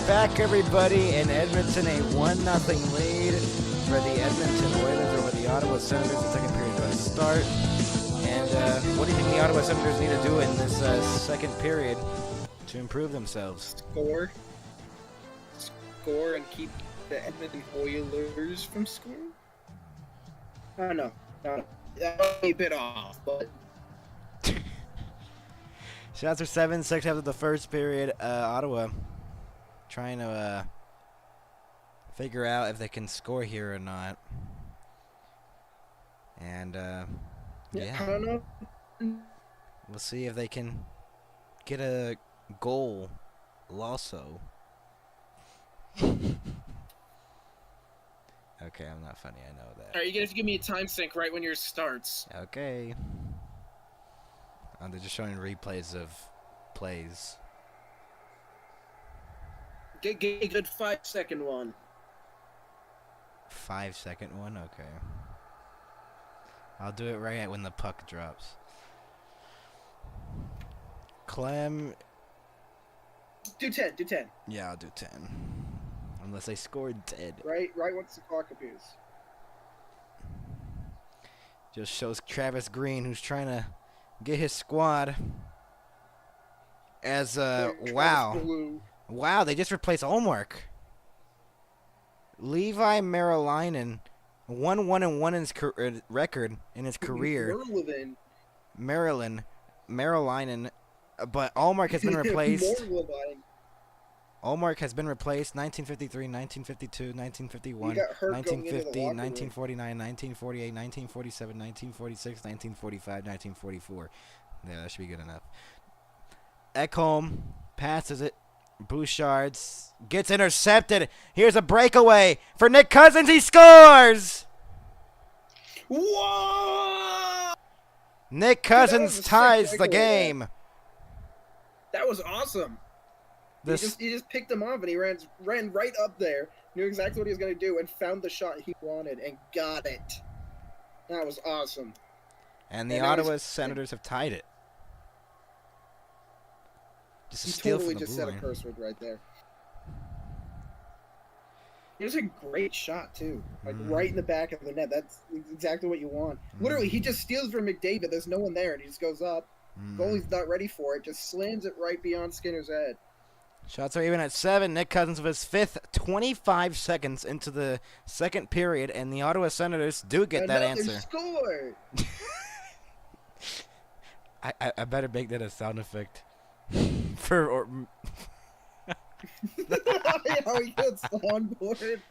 back, everybody, in Edmonton, a 1-0 lead for the Edmonton Oilers over the Ottawa Senators. The second period about to start. And what do you think the Ottawa Senators need to do in this second period to improve themselves? Score and keep the Edmonton Oilers from scoring? I don't know. No. That might be a bit off, but... Shots are 7-6 after the first period. Ottawa trying to figure out if they can score here or not. And, yeah. I don't know. We'll see if they can get a goal, Lasso. Okay, I'm not funny, I know that. Alright, you're gonna have to give me a time sync right when yours starts. Okay. They're just showing replays of plays. Get a good 5-second one. 5-second one? Okay. I'll do it right when the puck drops. Clem. Do 10, do 10. Yeah, I'll do 10. Unless they scored 10. Right once the clock appears. Just shows Travis Green, who's trying to get his squad. As, wow. Wow, they just replaced Olmark. Levi Merrilainen, 1-1-1 in his record in his career. Merrilainen, but Olmark has been replaced. Olmark has been replaced 1953, 1952, 1951, 1950, 1949, 1948, 1947, 1946, 1945, 1944. Yeah, that should be good enough. Ekholm passes it. Bouchard gets intercepted. Here's a breakaway for Nick Cousins. He scores! Whoa! Nick Cousins ties the game. That was awesome. He just picked him off and he ran right up there, knew exactly what he was going to do, and found the shot he wanted and got it. That was awesome. And the Ottawa Senators have tied it. Just a steal totally from the just blue said line. a curse word right there. It was a great shot too, like right in the back of the net. That's exactly what you want. Literally, he just steals from McDavid. There's no one there, and he just goes up. Goalie's not ready for it. Just slams it right beyond Skinner's head. Shots are even at 7. Nick Cousins with his 5th, 25 seconds into the second period, and the Ottawa Senators do get that answer. Score! I better make that a sound effect. For How he gets on board.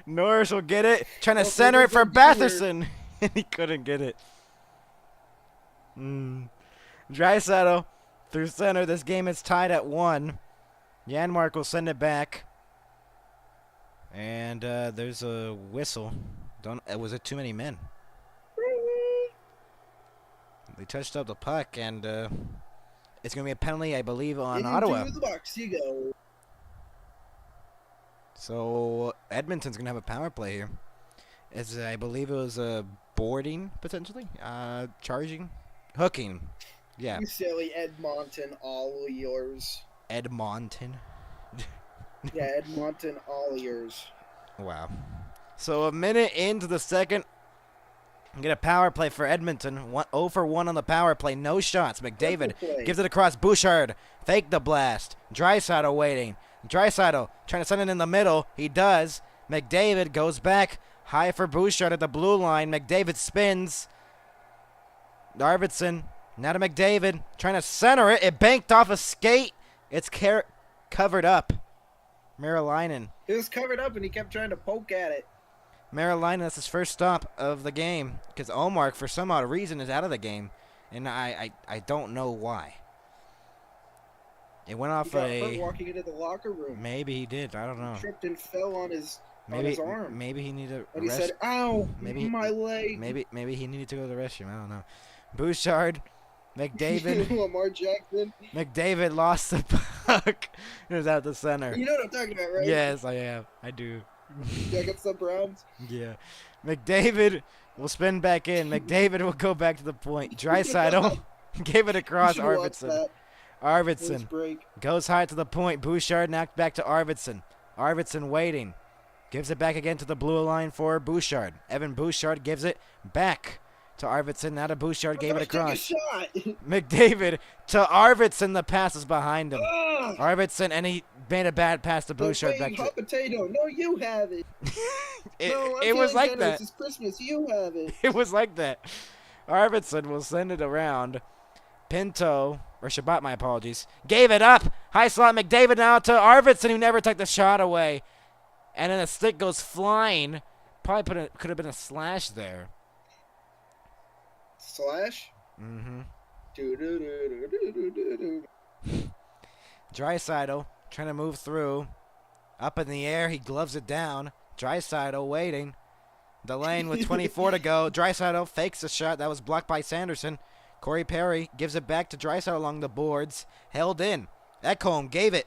Norris will get it, trying to center it for Batherson, and he couldn't get it. Draisaitl through center. This game is tied at 1. Janmark will send it back, and there's a whistle. Was it too many men? They touched up the puck, and it's going to be a penalty, I believe, on Ottawa. Into the box you go. So Edmonton's going to have a power play here. As I believe it was boarding, potentially. Charging. Hooking. Yeah. You silly Edmonton, all yours. Edmonton. Yeah, Edmonton, all yours. Wow. So a minute into the second. Get a power play for Edmonton. 0 for 1 on the power play. No shots. McDavid gives it across. Bouchard. Fake the blast. Draisaitl waiting. Draisaitl trying to send it in the middle. He does. McDavid goes back. High for Bouchard at the blue line. McDavid spins. Arvidsson. Now to McDavid. Trying to center it. It banked off a skate. It's covered up. Merrilainen. It was covered up and he kept trying to poke at it. Merrilainen, that's his first stop of the game. Because Olmark, for some odd reason, is out of the game. And I don't know why. It went off he got hurt walking into the locker room. Maybe he did. I don't know. He tripped and fell on his arm. Maybe he needed and he said, "Ow, my leg." Maybe he needed to go to the restroom. I don't know. Bouchard, McDavid. Lamar Jackson. McDavid lost the puck. It was out the center. You know what I'm talking about, right? Yes, I am. I do. Yeah, against the Browns. Yeah. McDavid will spin back in. McDavid will go back to the point. Draisaitl gave it across Arvidsson. Arvidsson goes high to the point. Bouchard knocked back to Arvidsson. Arvidsson waiting. Gives it back again to the blue line for Bouchard. Evan Bouchard gives it back to Arvidsson. Now to Bouchard. Gave it across. McDavid to Arvidsson. The pass is behind him. Arvidsson, and he made a bad pass to Bouchard. Back hot potato. No, you have it. it was like that. It's Christmas. You have it. It was like that. Arvidsson will send it around. Pinto, or Shabbat, my apologies, gave it up. High slot McDavid now to Arvidsson, who never took the shot away. And then the stick goes flying. Probably could have been a slash there. Slash? Mm-hmm. Draisaitl trying to move through. Up in the air, he gloves it down. Draisaitl waiting. The lane with 24 to go. Draisaitl fakes a shot that was blocked by Sanderson. Corey Perry gives it back to Draisaitl along the boards. Held in. Ekholm gave it.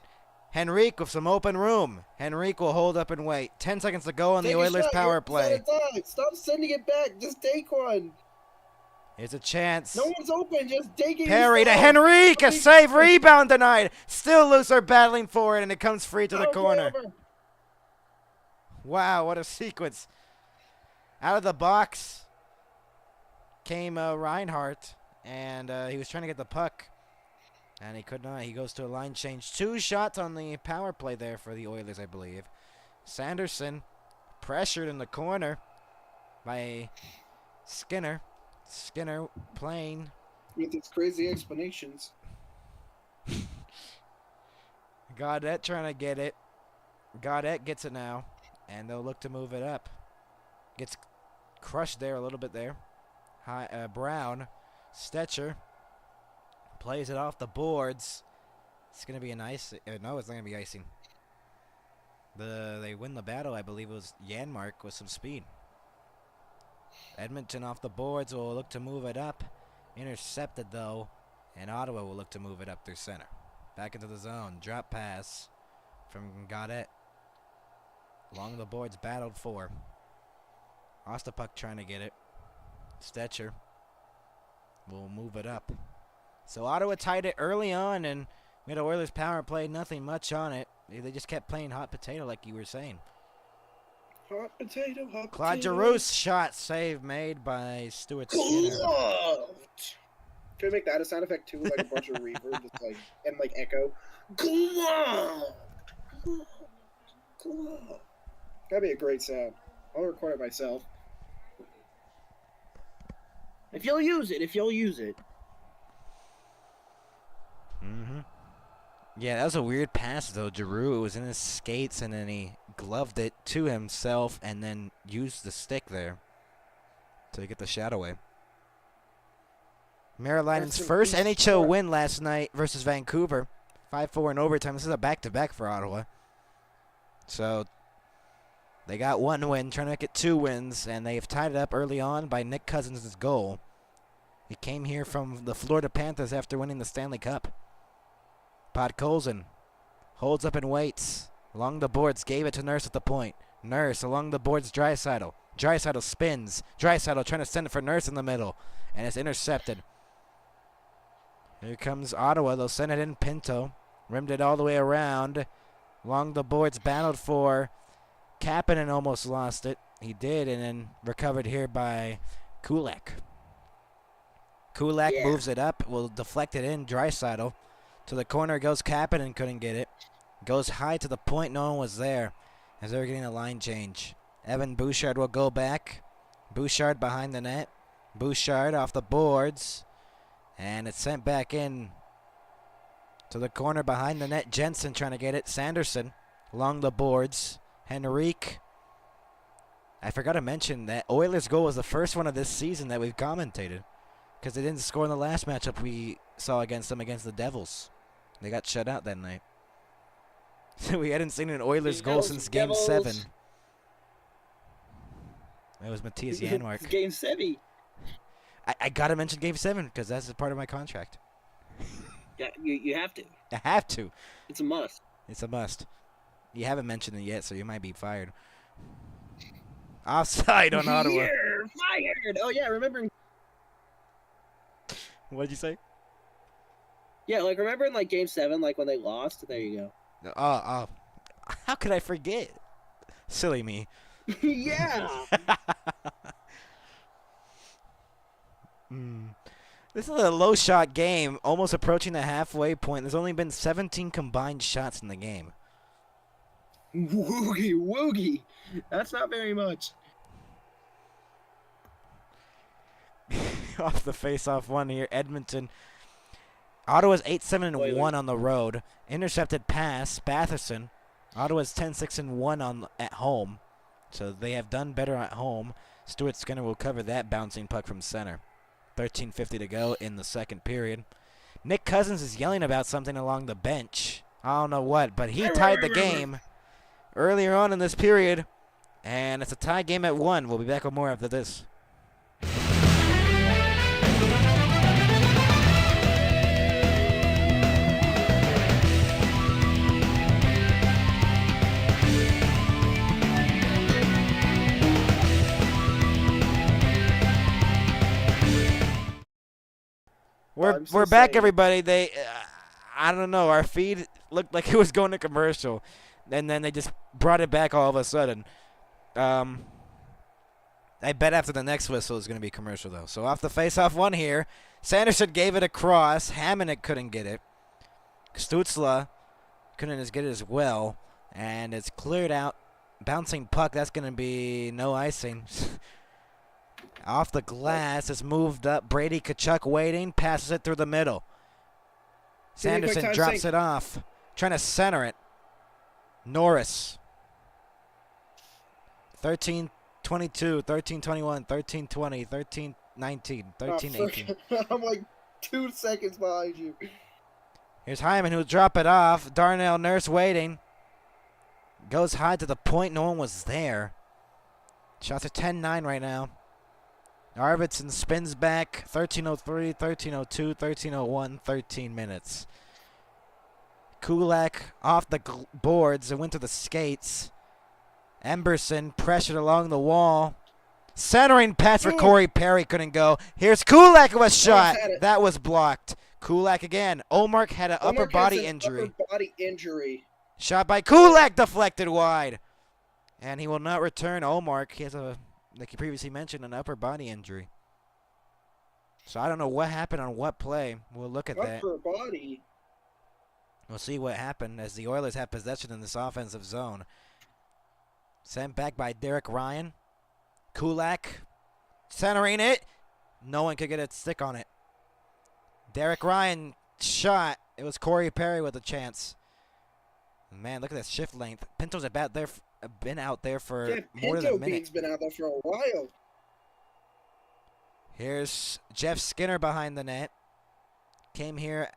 Henrique with some open room. Henrique will hold up and wait. 10 seconds to go on the Oilers power play. Stop sending it back. Just take one. Here's a chance. No one's open. Just take it. Perry to Henrique. A save. Rebound denied. Still loose are battling for it, and it comes free to the corner. Wow, what a sequence. Out of the box came Reinhardt, and he was trying to get the puck. And he could not. He goes to a line change. 2 shots on the power play there for the Oilers, I believe. Sanderson pressured in the corner by Skinner. Skinner playing. With its crazy explanations. Gaudette trying to get it. Gaudette gets it now. And they'll look to move it up. Gets crushed there a little bit there. Brown. Stetcher. Plays it off the boards. It's going to be an ice. No, it's not going to be icing. They win the battle. I believe it was Janmark with some speed. Edmonton off the boards will look to move it up. Intercepted, though. And Ottawa will look to move it up through center. Back into the zone. Drop pass from Gaudette. Along the boards, battled for. Ostapuk trying to get it. Stetcher will move it up. So Ottawa tied it early on, and we had Oilers power play, nothing much on it. They just kept playing hot potato like you were saying. Hot potato, hot Claude potato. Giroux's shot save made by Stuart Skinner. Can we make that a sound effect too, like a bunch of reverb, just like and like echo? Glove. That'd be a great sound. I'll record it myself. If you'll use it. Mm-hmm. Yeah, that was a weird pass, though. Giroux was in his skates, and then he gloved it to himself and then used the stick there to get the shot away. Maryland's first NHL win last night versus Vancouver. 5-4 in overtime. This is a back-to-back for Ottawa. So they got 1 win, trying to make it 2 wins, and they've tied it up early on by Nick Cousins' goal. He came here from the Florida Panthers after winning the Stanley Cup. Podkolzin holds up and waits. Along the boards, gave it to Nurse at the point. Nurse along the boards, Draisaitl. Draisaitl spins. Draisaitl trying to send it for Nurse in the middle, and it's intercepted. Here comes Ottawa. They'll send it in. Pinto rimmed it all the way around. Along the boards, battled for. Kapanen almost lost it. He did, and then recovered here by Kulak. Kulak moves it up. Will deflect it in. Draisaitl. To the corner goes Kapanen, couldn't get it. Goes high to the point, no one was there as they were getting a line change. Evan Bouchard will go back. Bouchard behind the net. Bouchard off the boards. And it's sent back in to the corner behind the net. Jensen trying to get it. Sanderson along the boards. Henrique. I forgot to mention that Oilers' goal was the first one of this season that we've commentated, because they didn't score in the last matchup we saw against them against the Devils. They got shut out that night. We hadn't seen an Oilers goal since Game 7. It was Matthias Janmark. Game 7. I got to mention Game 7 because that's a part of my contract. Yeah, you have to. I have to. It's a must. It's a must. You haven't mentioned it yet, so you might be fired. Offside on Ottawa. Here, fired. Oh yeah, remembering. What did you say? Yeah, like remember in like Game 7, like when they lost. There you Oh, how could I forget? Silly me. go. Yeah. This is a low shot game, almost approaching the halfway point. There's only been 17 combined shots in the game. Woogie. That's not very much. Off the face-off one here, Edmonton. Ottawa's 8-7-1 on the road. Intercepted pass, Batherson. Ottawa's 10-6-1 at home. So they have done better at home. Stuart Skinner will cover that bouncing puck from center. 13:50 to go in the second period. Nick Cousins is yelling about something along the bench. I don't know what, but he tied the game earlier on in this period. And it's a tie game at 1. We'll be back with more after this. We're back, everybody. They, I don't know. Our feed looked like it was going to commercial, and then they just brought it back all of a sudden. I bet after the next whistle is going to be commercial though. So off the face-off one here, Sanderson gave it across. Hamannik couldn't get it. Stutzla couldn't get it as well, and it's cleared out. Bouncing puck. That's going to be no icing. Off the glass, it's moved up. Brady Tkachuk waiting, passes it through the middle. Sanderson drops it off, trying to center it. Norris. 13-22, 13-21, 13-20, 13-19, 13-18. I'm like 2 seconds behind you. Here's Hyman who'll drop it off. Darnell Nurse waiting. Goes high to the point. No one was there. Shots are 10-9 right now. Arvidsson spins back, 13:03, 13:02, 13:01, 13 minutes. Kulak off the boards and went to the skates. Emberson pressured along the wall. Centering pass for Corey Perry couldn't go. Here's Kulak with a shot. That was blocked. Kulak again. Omark had an upper body injury. Shot by Kulak deflected wide. And he will not return. Omark, he has a, like you previously mentioned, an upper body injury. So I don't know what happened on what play. We'll look at that. Upper body. We'll see what happened as the Oilers have possession in this offensive zone. Sent back by Derek Ryan. Kulak centering it. No one could get a stick on it. Derek Ryan shot. It was Corey Perry with a chance. Man, look at that shift length. Pinto's about there. Been out there for more than a minute. Pinto been out there for a while. Here's Jeff Skinner behind the net. Came here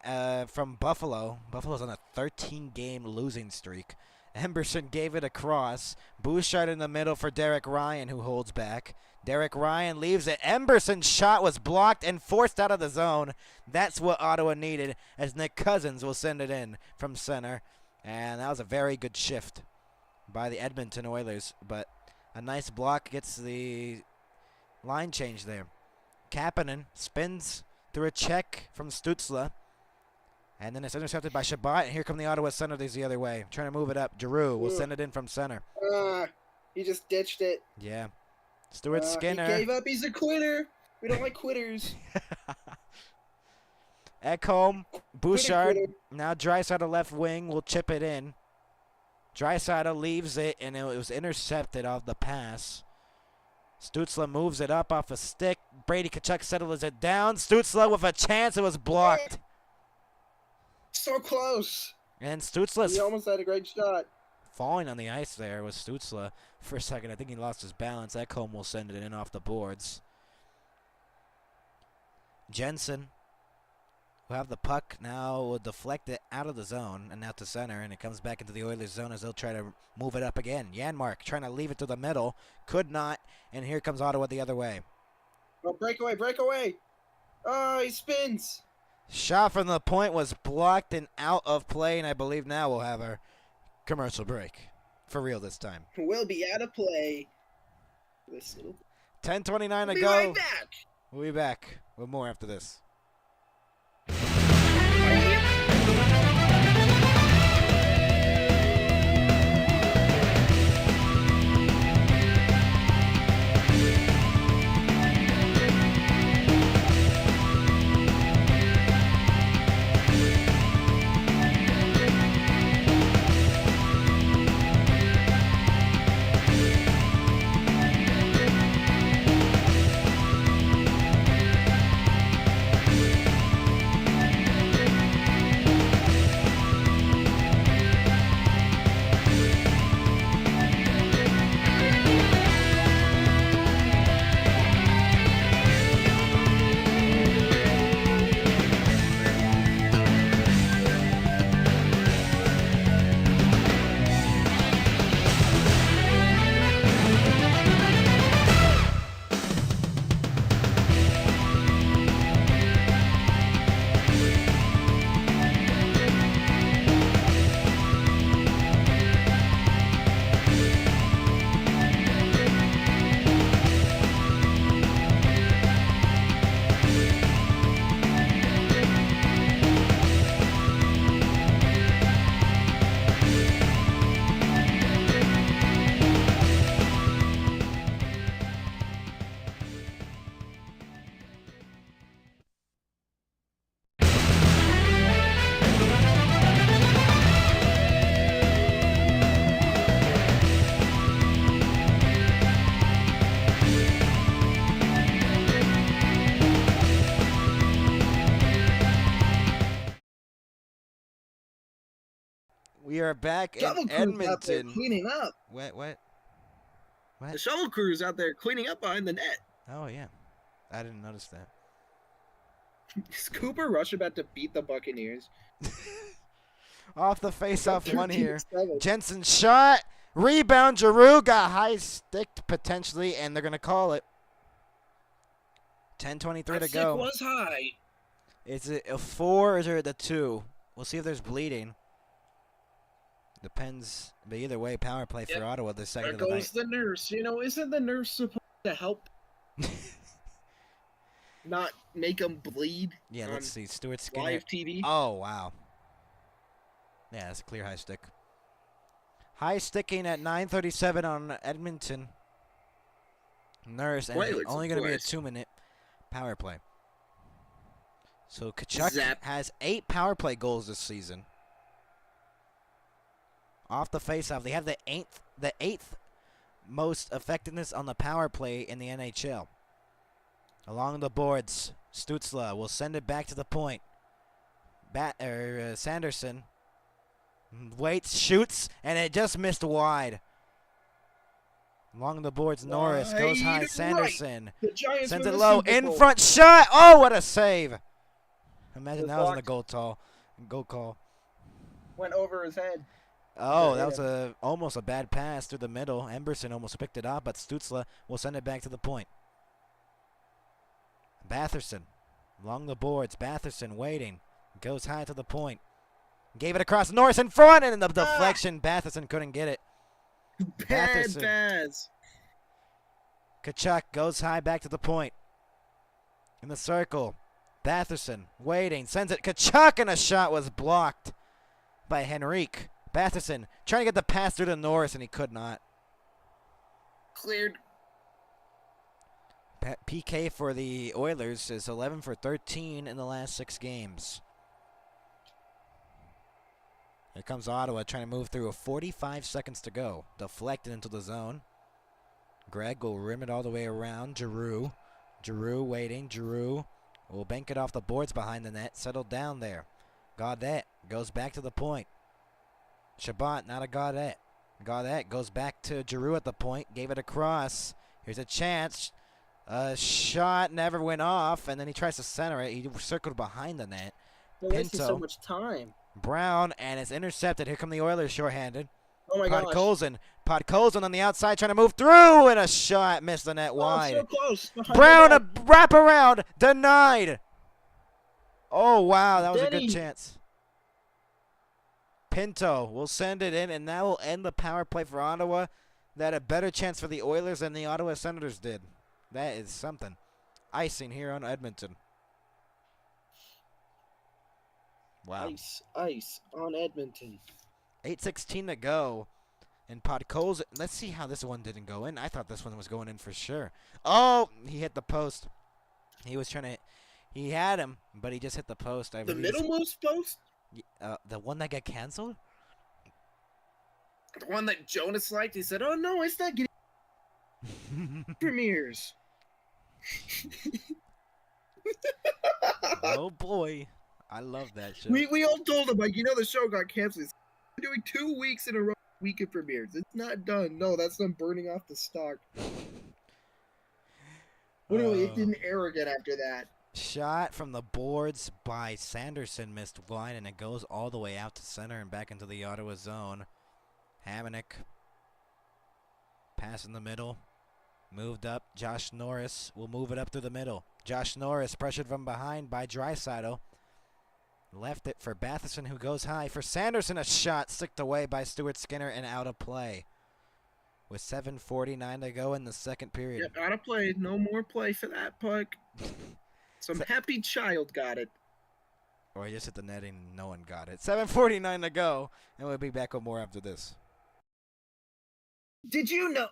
from Buffalo. Buffalo's on a 13-game losing streak. Emberson gave it across. Bouchard in the middle for Derek Ryan, who holds back. Derek Ryan leaves it. Emberson's shot was blocked and forced out of the zone. That's what Ottawa needed, as Nick Cousins will send it in from center. And that was a very good shift by the Edmonton Oilers, but a nice block gets the line change there. Kapanen spins through a check from Stutzla, and then it's intercepted by Shabbat, and here come the Ottawa Senators the other way, trying to move it up. Giroux will send it in from center. He just ditched it. Yeah. Stuart Skinner. He gave up. He's a quitter. We don't like quitters. Ekholm, Bouchard, now Draisaitl left wing will chip it in. Draisaitl leaves it, and it was intercepted off the pass. Stutzla moves it up off a stick. Brady Tkachuk settles it down. Stutzla with a chance. It was blocked. So close. And Stutzla's He almost had a great shot. falling on the ice there with Stutzla for a second. I think he lost his balance. Ekholm will send it in off the boards. Jensen will have the puck now, will deflect it out of the zone and out to center, and it comes back into the Oilers zone as they'll try to move it up again. Janmark trying to leave it to the middle, could not, and here comes Ottawa the other way. Oh, breakaway, breakaway. Oh, he spins. Shot from the point was blocked and out of play, and I believe now we'll have our commercial break. For real this time. We'll be out of play. This little. 10:29 to Be go. right back. We'll be back with more after this. We are back Double in crews out there Edmonton. cleaning up. What? The shovel crew's out there cleaning up behind the net. Oh, yeah. I didn't notice that. Is Cooper Rush about to beat the Buccaneers? Off the face-off one here. 13-7. Jensen shot. Rebound. Giroux got high sticked potentially, and they're going to call it. 10:23 to That go. stick was high. Is it a 4 or is it a 2? We'll see if there's bleeding. Depends. But either way, power play for Yep. Ottawa the second There of the goes the nurse. You know, isn't the nurse supposed to help night. not make them bleed Yeah, on let's see. Stuart Skinner. live TV? Oh, wow. Yeah, that's a clear high stick. High sticking at 9:37 on Edmonton. Nurse, and Oilers, only of going to be a course. 2-minute power play. So Kachuk Zap. has 8 power play goals this season. Off the faceoff, they have the eighth most effectiveness on the power play in the NHL. Along the boards, Stützle will send it back to the point. Sanderson waits, shoots, and it just missed wide. Along the boards, Norris goes high. Wide Sanderson The Giants sends win it the low. Super In Bowl. front shot. Oh, what a save. Imagine Was that was in the blocked. goal call. Went over his head. Oh, Yeah, that was almost a bad pass through the middle. Emberson almost picked it up, but Stützle will send it back to the point. Batherson along the boards. Batherson waiting. Goes high to the point. Gave it across. Norris in front, and in the deflection, Batherson couldn't get it. Bad Batherson. pass. Kachuk goes high back to the point. In the circle. Batherson waiting. Sends it. Kachuk, and a shot was blocked by Henrique. Batherson trying to get the pass through to Norris, and he could not. Cleared. PK for the Oilers is 11 for 13 in the last 6 games. Here comes Ottawa trying to move through with 45 seconds to go. Deflected into the zone. Greg will rim it all the way around. Giroux waiting. Giroux will bank it off the boards behind the net. Settled down there. Gaudette goes back to the point. Chabot, not a Gaudette. Gaudette goes back to Giroux at the point. Gave it across. Here's a chance. A shot never went off, and then he tries to center it. He circled behind the net. They're wasting Pinto. so much time. Brown, and it's intercepted. Here come the Oilers shorthanded. Oh my gosh. Podkolzin on the outside trying to move through, and a shot missed the net Oh, wide. so close. Behind Brown, the a net. wraparound, denied. Oh, wow, that was a Denny. good chance. Pinto will send it in, and that will end the power play for Ottawa. that a better chance for the Oilers than the Ottawa Senators did. That is something. Icing here on Edmonton. Wow. Ice on Edmonton. 8:16 to go. And Podkolzin, let's see how this one didn't go in. I thought this one was going in for sure. Oh, he hit the post. He was trying to, he had him, but he just hit the post. The middlemost post? The one that got canceled? The one that Jonas liked? He said, oh no, it's not getting premieres. Oh boy. I love that show. We all told him, like, the show got canceled. We're doing 2 weeks in a row. Weekend premieres. It's not done. No, that's them burning off the stock. Literally, it didn't air again after that. Shot from the boards by Sanderson missed wide, and it goes all the way out to center and back into the Ottawa zone. Hamonic. Pass in the middle. Moved up. Josh Norris will move it up through the middle. Josh Norris pressured from behind by Draisaitl. Left it for Batherson, who goes high. For Sanderson, a shot sticked away by Stuart Skinner and out of play. With 7:49 to go in the second period. Yep, out of play. No more play for that puck. Some happy child got it. Or he just hit the netting and no one got it. 7:49 to go, and we'll be back with more after this. Did you know?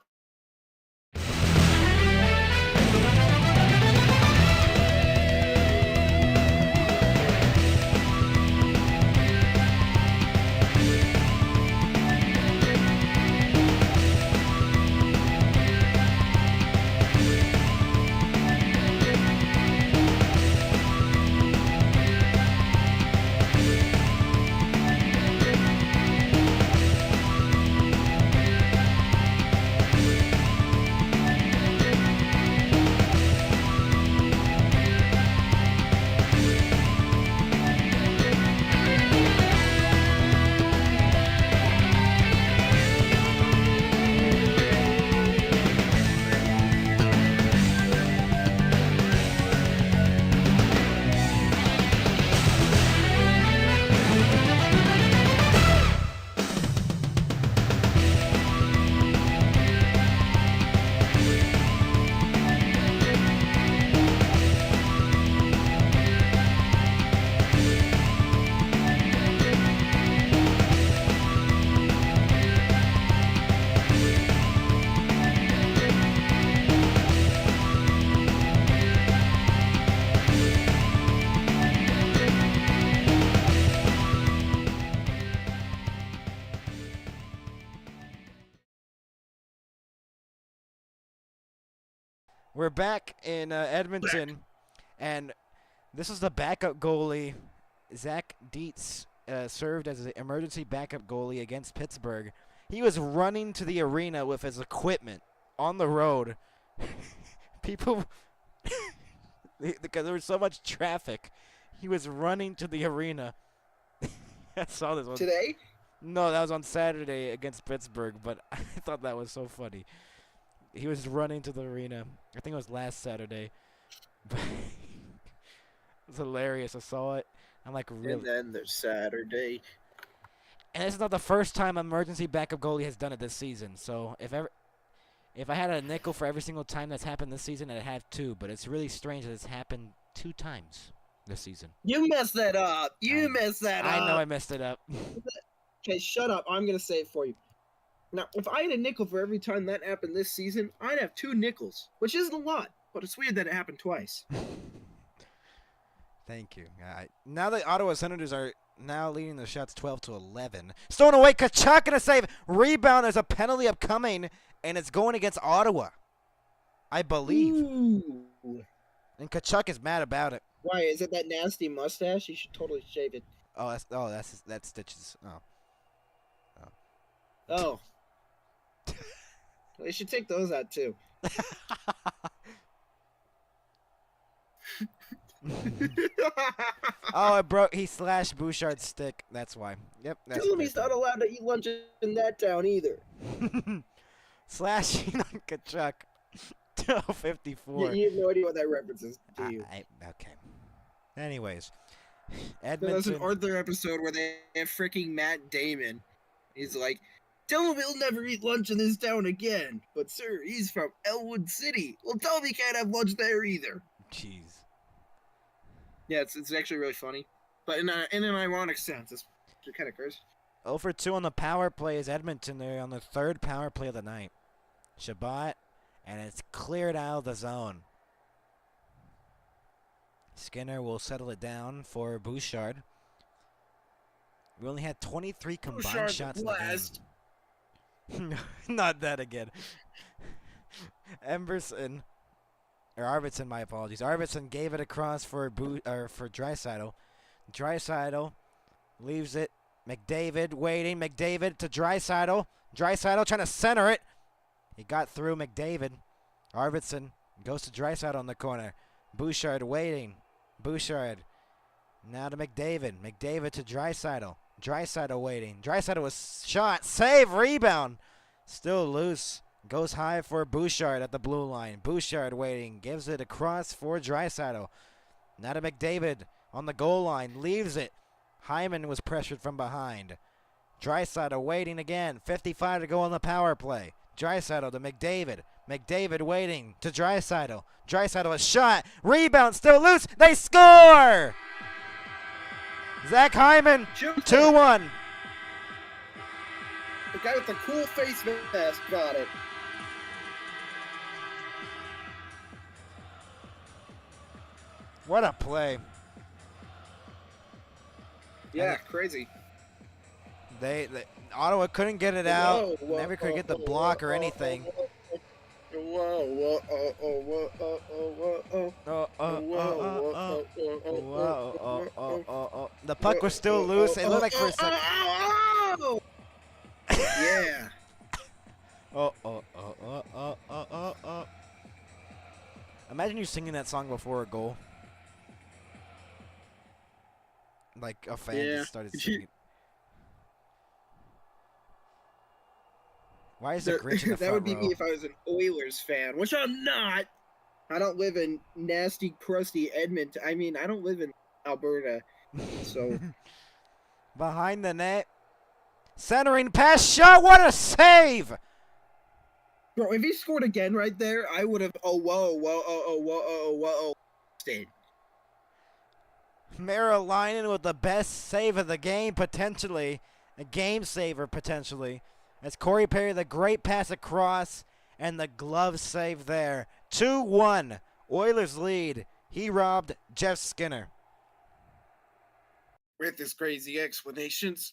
We're back in Edmonton, and this is the backup goalie. Zach Dietz served as an emergency backup goalie against Pittsburgh. He was running to the arena with his equipment on the road. People, because there was so much traffic, he was running to the arena. I saw this one. Today? No, that was on Saturday against Pittsburgh, but I thought that was so funny. He was running to the arena. I think it was last Saturday. But it was hilarious. I saw it. I'm like, really? And then there's Saturday. And this is not the first time an emergency backup goalie has done it this season. So if I had a nickel for every single time that's happened this season, I'd have 2. But it's really strange that it's happened 2 times this season. You messed that up. You messed that up. I know I messed it up. Okay, shut up. I'm going to say it for you. Now, if I had a nickel for every time that happened this season, I'd have 2 nickels, which isn't a lot, but it's weird that it happened twice. Thank you. Now the Ottawa Senators are now leading the shots 12-11. Stolen away, Tkachuk in a save. Rebound, there's a penalty upcoming, and it's going against Ottawa, I believe. Ooh. And Tkachuk is mad about it. Why, is it that nasty mustache? You should totally shave it. That's Stitches. Oh. They should take those out, too. Oh, it broke. He slashed Bouchard's stick. That's why. Yep. That's Tell him he's not allowed to eat lunch in that town either. Slashing on Tkachuk. 54. You have no idea what that reference is, do you? Okay. Anyways. There's an Arthur episode where they have freaking Matt Damon. He's like, Tell him he'll never eat lunch in this town again. But sir, he's from Elwood City. Well, tell him he can't have lunch there either. Jeez. Yeah, it's actually really funny, but in an ironic sense. It's kind of cursed. 0 for 2 on the power play is Edmonton there on the third power play of the night. Shabbat, and it's cleared out of the zone. Skinner will settle it down for Bouchard. We only had 23 combined Bouchard shots in blast. the game. Not that again. Emberson, or Arvidsson, my apologies. Arvidsson gave it across for Draisaitl. Draisaitl leaves it. McDavid waiting. McDavid to Draisaitl. Draisaitl trying to center it. He got through McDavid. Arvidsson goes to Draisaitl on the corner. Bouchard waiting. Bouchard now to McDavid. McDavid to Draisaitl. Draisaitl waiting. Draisaitl was shot. Save. Rebound. Still loose. Goes high for Bouchard at the blue line. Bouchard waiting. Gives it across for Draisaitl. Now to McDavid on the goal line. Leaves it. Hyman was pressured from behind. Draisaitl waiting again. 55 to go on the power play. Draisaitl to McDavid. McDavid waiting to Draisaitl. Draisaitl a shot. Rebound still loose. They score! Zach Hyman, 2-1. The guy with the cool face mask got it. What a play. Yeah, crazy. They Ottawa couldn't get it out. Never could get the block or anything. The puck was still loose. It looked like for a second. Yeah. Imagine you singing that song before a goal. Like a fan just started singing. Why is the Grinch in the That front would be row? me if I was an Oilers fan, which I'm not. I don't live in nasty, crusty Edmonton. I mean, I don't live in Alberta, so. Behind the net. Centering pass shot. What a save! Bro, if he scored again right there, I would have. Stayed. Merrillainen with the best save of the game, potentially. A game saver, potentially. As Corey Perry, the great pass across, and the glove save there. 2-1. Oilers lead. He robbed Jeff Skinner. With his crazy explanations.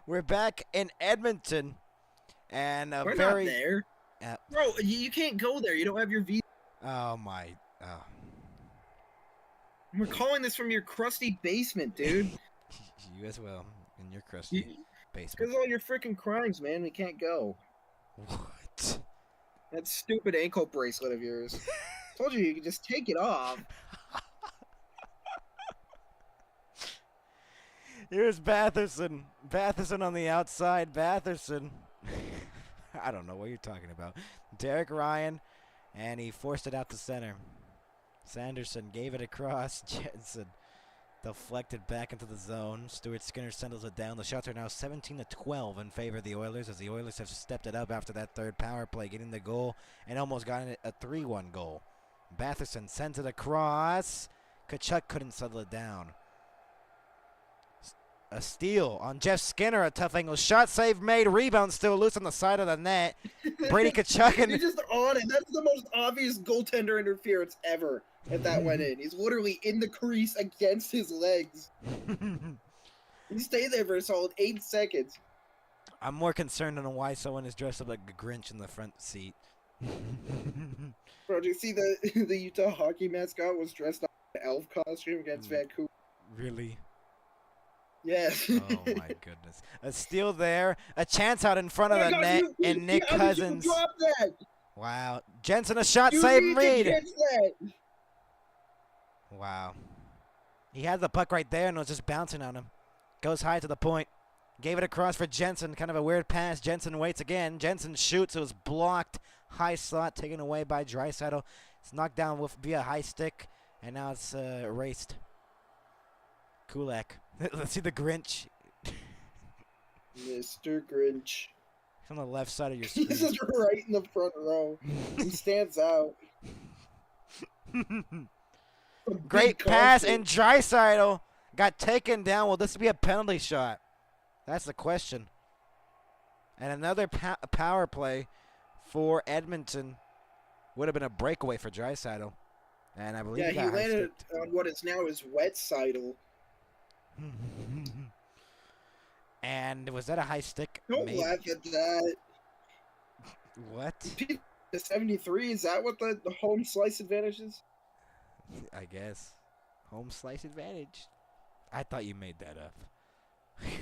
We're back in Edmonton, and We're very. not there. Bro, you can't go there. You don't have your visa. Oh my! Oh. We're calling this from your crusty basement, dude. You as well in your crusty basement. Because of all your freaking crimes, man. We can't go. What? That stupid ankle bracelet of yours. Told you could just take it off. Here's Batherson. Batherson on the outside. Batherson. I don't know what you're talking about. Derek Ryan, and he forced it out to center. Sanderson gave it across. Jensen deflected back into the zone. Stuart Skinner settles it down. The shots are now 17-12 in favor of the Oilers, as the Oilers have stepped it up after that third power play, getting the goal and almost got it a 3-1 goal. Batherson sends it across. Kachuk couldn't settle it down. A steal on Jeff Skinner, a tough angle shot, save made, rebound still loose on the side of the net. Brady Kachuk and He's just on it. That's the most obvious goaltender interference ever. If that went in, he's literally in the crease against his legs. He stayed there for a solid 8 seconds. I'm more concerned on why someone is dressed up like a Grinch in the front seat. Bro, did you see the Utah hockey mascot was dressed up in an elf costume against Vancouver? Really? Yes. Oh my goodness. A steal there. A chance out in front of the net. And Nick Cousins. Drop that? Wow. Jensen a shot, You save need to Reed. catch that. Wow. He had the puck right there and was just bouncing on him. Goes high to the point. Gave it across for Jensen. Kind of a weird pass. Jensen waits again. Jensen shoots. It was blocked. High slot taken away by Draisaitl. It's knocked down via high stick. And now it's erased. Kulak. Let's see the Grinch. Mr. Grinch. He's on the left side of your screen. He's just right in the front row. He stands out. Great pass, and Draisaitl got taken down. Will this be a penalty shot? That's the question. And another power play for Edmonton would have been a breakaway for Draisaitl. And I believe he landed on what is now his wet sidle. And was that a high stick? Don't laugh at that. What? The 73, is that what the home slice advantage is? I guess. Home slice advantage. I thought you made that up.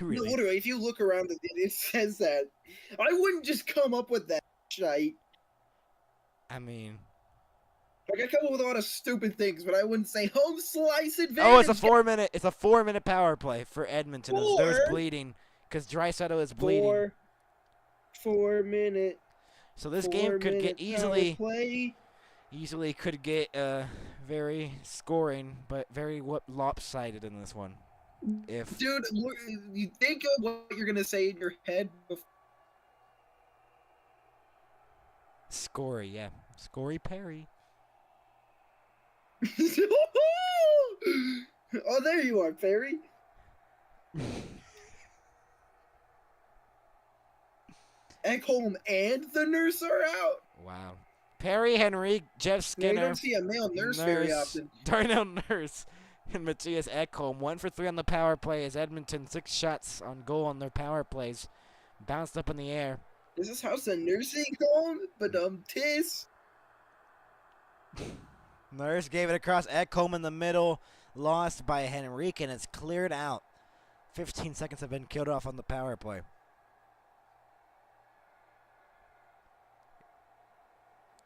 Really? No, literally, if you look around, it says that. I wouldn't just come up with that shite. I mean... Like, I come up with a lot of stupid things, but I wouldn't say home slice advantage. Oh, it's a 4-minute power play for Edmonton. There's bleeding because Draisaitl is bleeding. 4 minute. So this game could get easily could get very scoring, but very lopsided in this one. If dude, you think of what you're gonna say in your head before. Scory, yeah, Scory Perry. Oh, there you are, Perry. Ekholm and the nurse are out. Wow. Perry, Henry, Jeff Skinner. You don't see a male nurse very often. Darnell Nurse and Matthias Ekholm. 1 for 3 on the power play as Edmonton 6 shots on goal on their power plays. Bounced up in the air. Is this house a nursing home? But tis. Nurse gave it across. Ekholm in the middle. Lost by Henrique, and it's cleared out. 15 seconds have been killed off on the power play.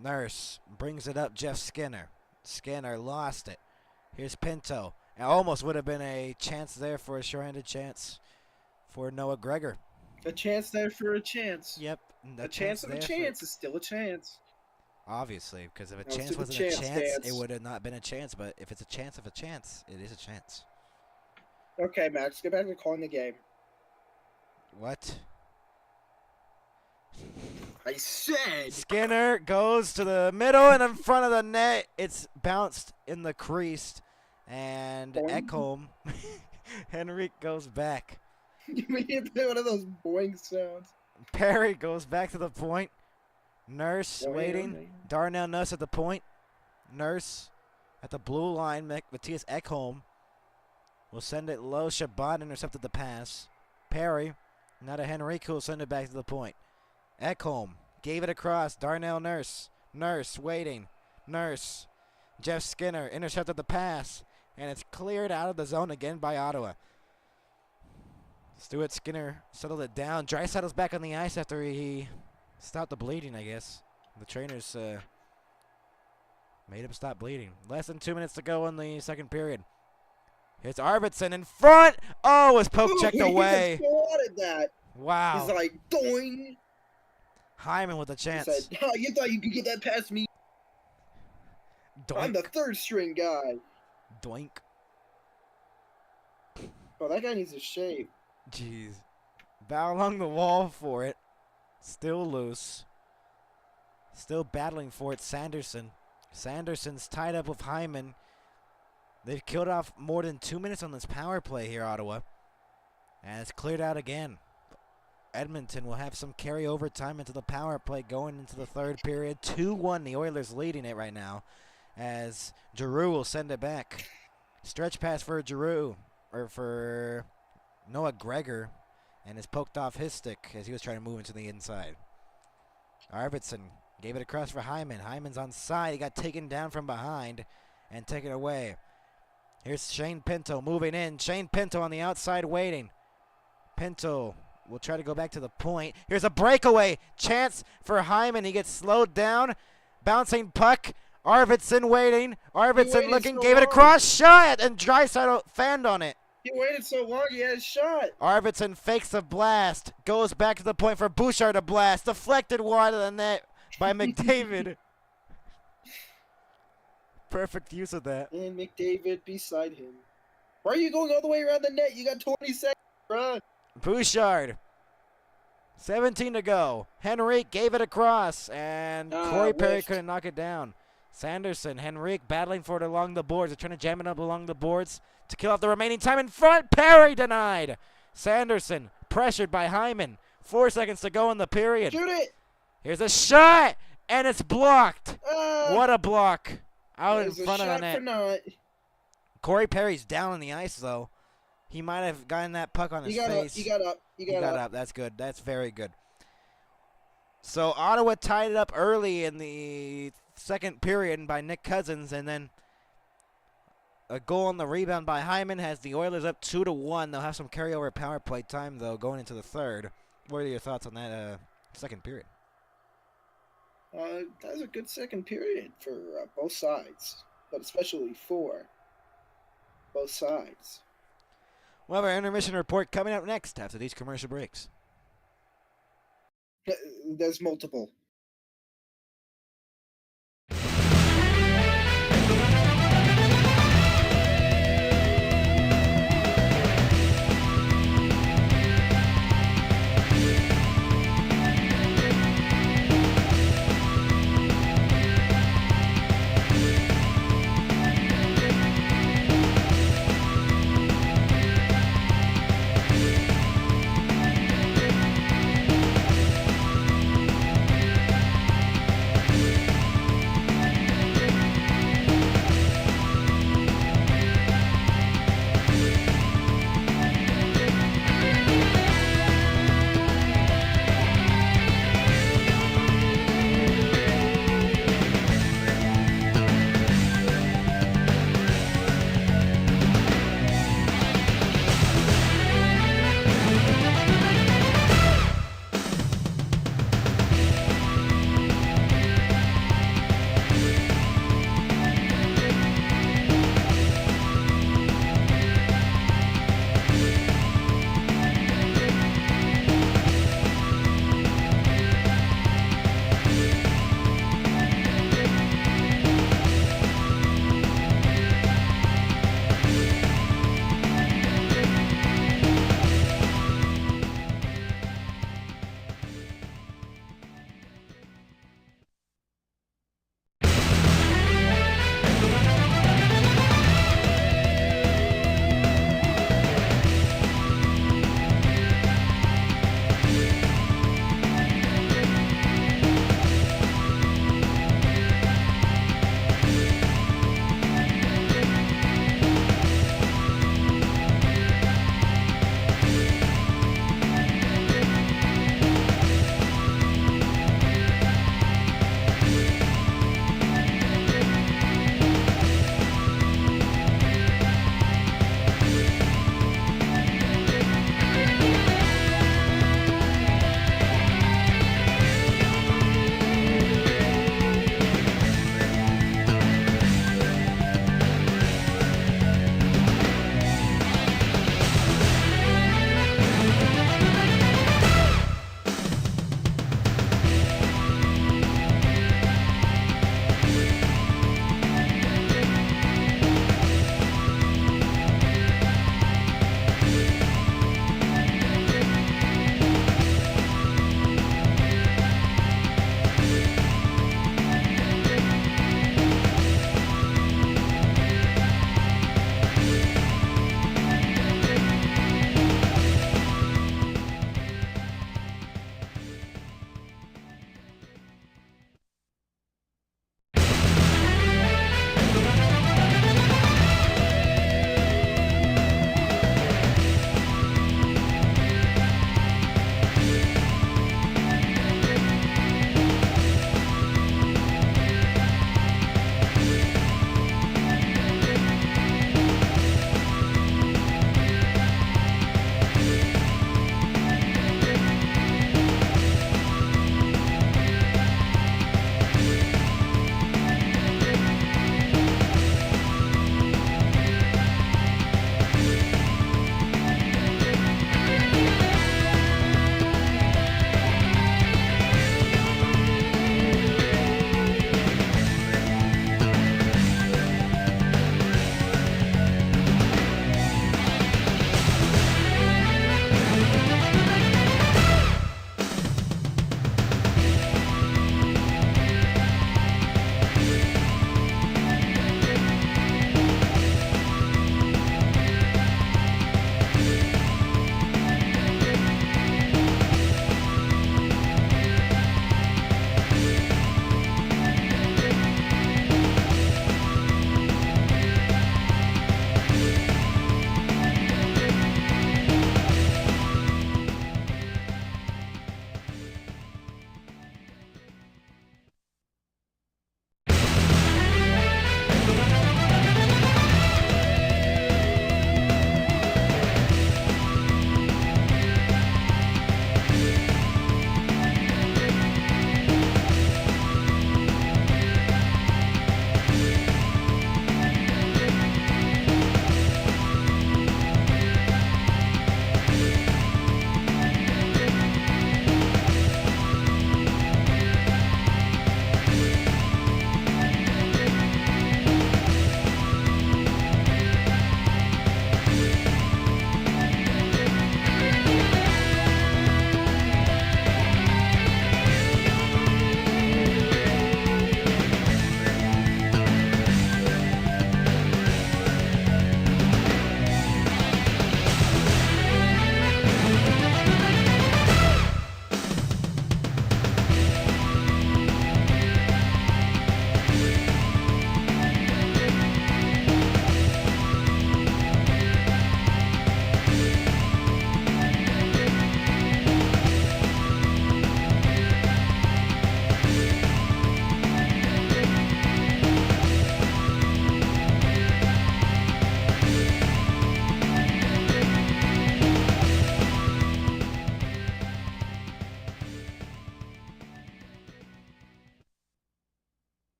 Nurse brings it up. Jeff Skinner. Skinner lost it. Here's Pinto. It almost would have been a chance there for a sure-handed chance for Noah Gregor. A chance there for a chance. Yep. A chance of a chance is still a chance. Obviously, because if a chance wasn't a chance, it would have not been a chance. But if it's a chance of a chance, it is a chance. Okay, Max, get back to calling the game. What? I said! Skinner goes to the middle and in front of the net. It's bounced in the crease. And Boing. Ekholm, Henrique goes back. You made one of those boing sounds. Perry goes back to the point. Nurse waiting. Darnell Nuss at the point. Nurse at the blue line. Matthias Ekholm will send it low. Shabbat intercepted the pass. Perry, now to Henrique, who will send it back to the point. Ekholm gave it across. Darnell Nurse. Nurse waiting. Nurse. Jeff Skinner intercepted the pass. And it's cleared out of the zone again by Ottawa. Stuart Skinner settled it down. Draisaitl's back on the ice after he stopped the bleeding, I guess. The trainers made him stop bleeding. Less than 2 minutes to go in the second period. Here's Arvidsson in front. Oh, his poke Ooh, checked he away. just swatted that. Wow. He's like, doing. Hyman with a He chance. said, oh, you thought you could get that past me? I'm Doink. the third string guy. Doink. Oh, that guy needs a shave. Jeez. Bow along the wall for it. Still loose. Still battling for it, Sanderson. Sanderson's tied up with Hyman. They've killed off more than 2 minutes on this power play here, Ottawa. And it's cleared out again. Edmonton will have some carryover time into the power play going into the third period. 2-1, the Oilers leading it right now. As Giroux will send it back. Stretch pass for Giroux. Or for Noah Gregor. And it's poked off his stick as he was trying to move into the inside. Arvidsson gave it across for Hyman. Hyman's on side. He got taken down from behind and taken away. Here's Shane Pinto moving in. Shane Pinto on the outside waiting. Pinto will try to go back to the point. Here's a breakaway. Chance for Hyman. He gets slowed down. Bouncing puck. Arvidsson waiting. Arvidsson looking. Gave it across. Shot. And Draisaitl fanned on it. He waited so long, he had a shot. Arvidsson fakes a blast. Goes back to the point for Bouchard to blast. Deflected wide of the net by McDavid. Perfect use of that. And McDavid beside him. Why are you going all the way around the net? You got 20 seconds, run. Bouchard. 17 to go. Henrique gave it across, and Corey Perry whiffed. couldn't knock it down. Sanderson, Henrique battling for it along the boards. They're trying to jam it up along the boards to kill off the remaining time in front. Perry denied. Sanderson pressured by Hyman. 4 seconds to go in the period. Shoot it. Here's a shot, and it's blocked. Ah, What a block. Out in there's a front of the shot net. for naught. Corey Perry's down on the ice, though. He might have gotten that puck on his He got face. up. He got up. He got up. That's good. That's very good. So Ottawa tied it up early in the second period by Nick Cousins, and then a goal on the rebound by Hyman has the Oilers up 2-1. They'll have some carryover power play time, though, going into the third. What are your thoughts on that second period? That was a good second period for both sides, but especially for both sides. We'll have our intermission report coming up next after these commercial breaks. There's multiple.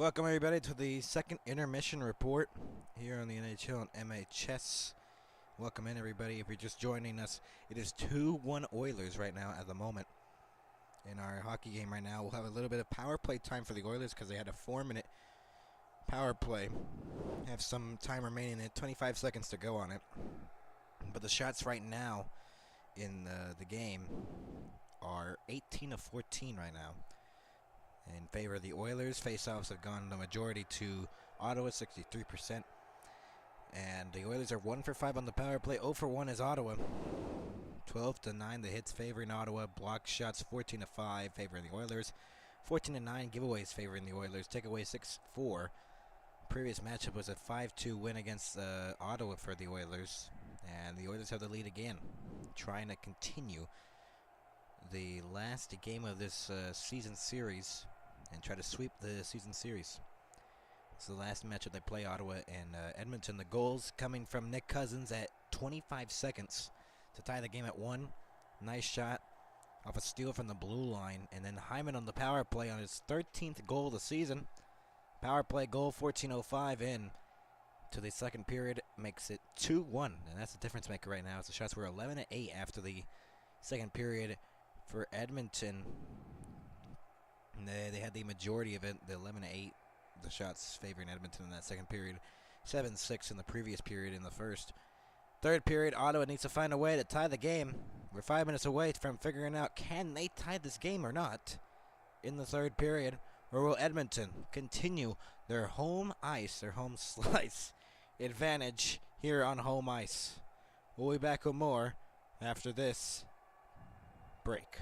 Welcome everybody to the second intermission report here on the NHL and MHS. Welcome in everybody. If you're just joining us, it is 2-1 Oilers right now at the moment. In our hockey game right now, we'll have a little bit of power play time for the Oilers because they had a 4-minute power play. Have some time remaining, 25 seconds to go on it. But the shots right now in the game are 18 of 14 right now in favor of the Oilers. Faceoffs have gone the majority to Ottawa, 63%. And the Oilers are 1 for 5 on the power play. 0 for 1 is Ottawa. 12-9, the hits favoring Ottawa. Block shots 14-5 favoring the Oilers. 14-9 giveaways favoring the Oilers. Takeaways 6-4. Previous matchup was a 5-2 win against Ottawa for the Oilers. And the Oilers have the lead again, trying to continue the last game of this season series and try to sweep the season series. It's the last matchup they play, Ottawa and Edmonton. The goals coming from Nick Cousins at 25 seconds to tie the game at 1. Nice shot off a steal from the blue line. And then Hyman on the power play on his 13th goal of the season. Power play goal, 14:05 in to the second period, makes it 2-1. And that's the difference maker right now. As the shots were 11-8 after the second period for Edmonton. They had the majority of it, the 11-8. The shots favoring Edmonton in that second period. 7-6 in the previous period in the first. Third period, Ottawa needs to find a way to tie the game. We're 5 minutes away from figuring out, can they tie this game or not in the third period? Or will Edmonton continue their home ice, their home slice advantage here on home ice? We'll be back with more after this break.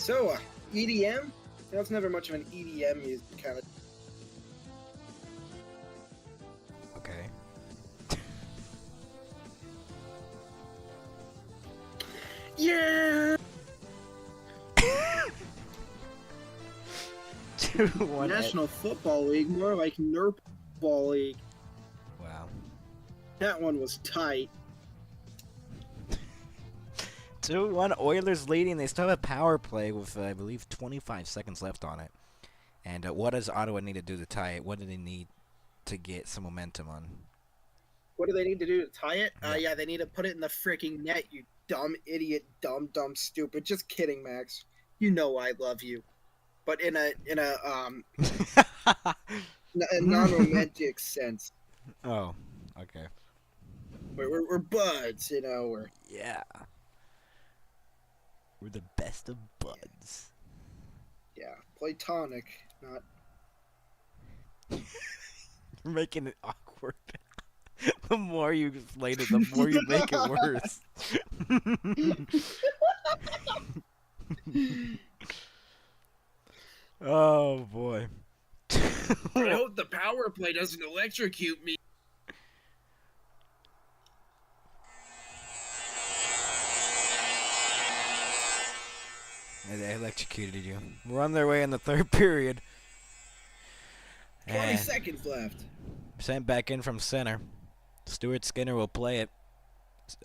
So, EDM? That's never much of an EDM music kind of. Okay. Yeah! 2-1. National Football League, more like Nerf Ball League. Wow. That one was tight. 2-1 Oilers leading. They still have a power play with, I believe, 25 seconds left on it. And what does Ottawa need to do to tie it? What do they need to get some momentum on? What do they need to do to tie it? Yeah. Yeah, they need to put it in the freaking net, you dumb idiot, dumb stupid. Just kidding, Max. You know I love you. But in a non-romantic sense. Oh, okay. We're buds, you know. Yeah. We're the best of buds. Yeah, platonic, not. You're making it awkward. The more you explain it, the more you make it worse. Oh, boy. I hope the power play doesn't electrocute me. They electrocuted you. We're on their way in the third period. 20 And seconds left. sent back in from center. Stuart Skinner will play it.